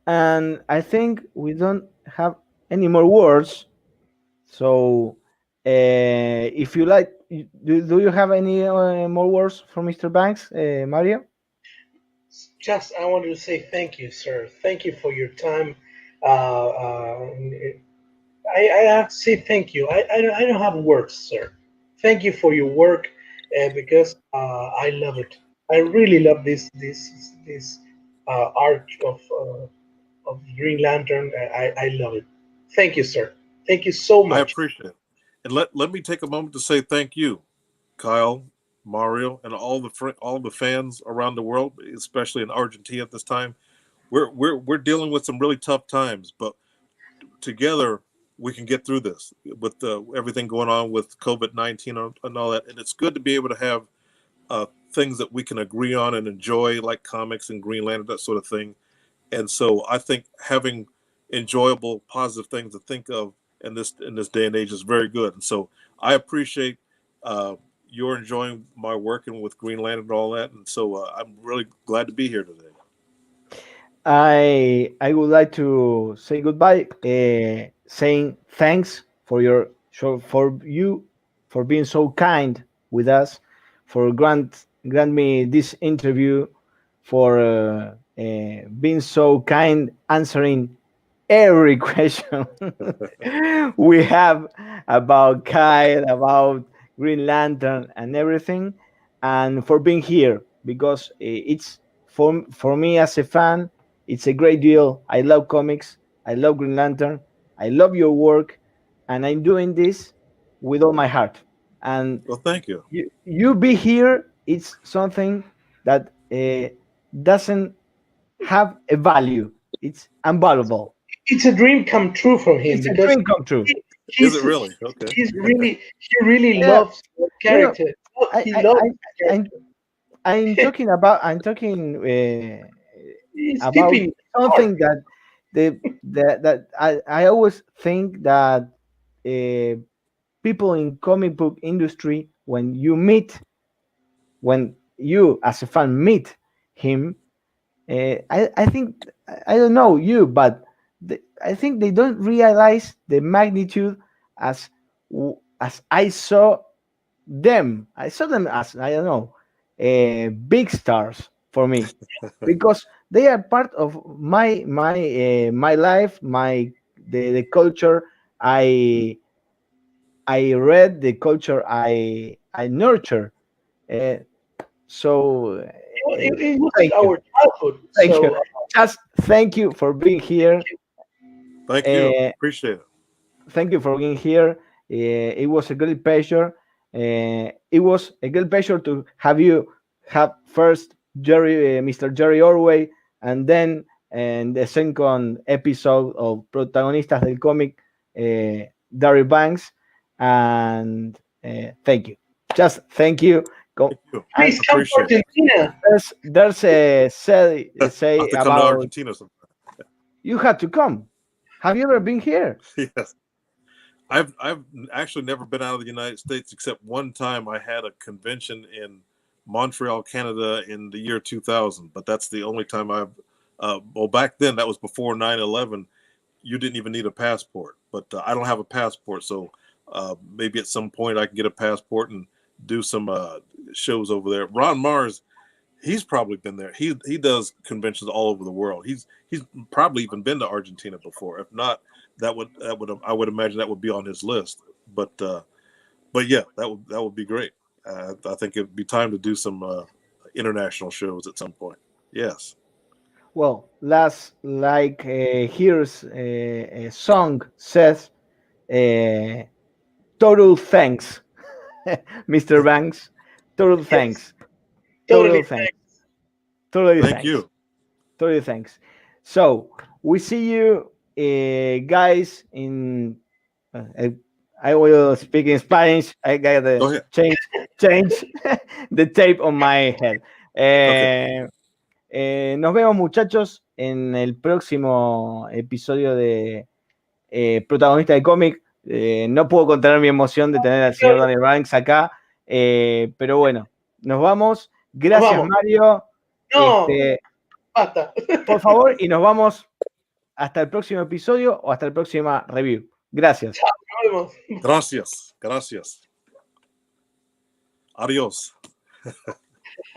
And I think we don't have any more words. So, if you like, do you have any more words for Mr. Banks, Mario? Just, I wanted to say thank you, sir. Thank you for your time. Uh, uh, I have to say thank you. I don't have words, sir. Thank you for your work, because I love it. I really love this art of Green Lantern. I love it. Thank you, sir. Thank you so I much. appreciate it, and let me take a moment to say thank you, Kyle, Mario, and all the fans around the world, especially in Argentina at this time. We're dealing with some really tough times, but together we can get through this with everything going on with COVID-19 and all that. And it's good to be able to have things that we can agree on and enjoy, like comics and Green Lantern, that sort of thing. And so I think having enjoyable, positive things to think of in this day and age is very good. And so I appreciate your enjoying my working with Green Lantern and all that. And so I'm really glad to be here today. I would like to say goodbye, saying thanks for your show, for you, for being so kind with us, for grant me this interview, for being so kind, answering every question we have about Kyle, about Green Lantern, and everything, and for being here, because it's for me as a fan, it's a great deal. I love comics. I love Green Lantern. I love your work, and I'm doing this with all my heart. And Well, thank you. you be here. It's something that doesn't have a value. It's unvaluable. It's a dream come true from him It's a because dream come true. Is it really? Okay. He really Yeah, loves the character. He loves the character. I'm talking about He's about keeping something that I always think that people in comic book industry, when you as a fan meet him, I think, I don't know you, but I think they don't realize the magnitude as as I saw them. I saw them as, I don't know, big stars for me, because they are part of my life, the culture I read, the culture I nurture. Uh, so it was thank you, our childhood. thank you, So just thank you for being here. Thank you. Appreciate it. Thank you for being here. It was a great pleasure. It was a great pleasure to have you have first Mr. Jerry Orway, and then the second episode of Protagonistas del Cómic, Darry Banks. And thank you. Just thank you. Thank you. please come to Argentina. There's a say I have to come to about Argentina sometime. you had to come. Have you ever been here? Yes. I've actually never been out of the United States except one time. I had a convention in Montreal, Canada in the year 2000, but that's the only time I've well, back then, that was before 9/11. You didn't even need a passport, but I don't have a passport, so maybe at some point I can get a passport and do some shows over there. Ron Mars, he's probably been there. He does conventions all over the world. He's probably even been to Argentina before. If not, I would imagine that would be on his list. But yeah, that would be great. I think it'd be time to do some international shows at some point. Yes. Well, here's a song says, total thanks, Mr. Banks. Total thanks. Totally. Totally Thank thanks. you. Totally thanks. So we see you, guys. I will speak in Spanish. I got Go to ahead. change the tape on my head. Okay. Nos vemos, muchachos, en el próximo episodio de Protagonista de Cómic. No puedo contener mi emoción de tener al señor Daniel Banks acá, pero bueno, nos vamos. Gracias, vamos. Mario. No, basta. Por favor, y nos vamos hasta el próximo episodio o hasta la próxima review. Gracias. Chao, nos vemos. Gracias. Adiós.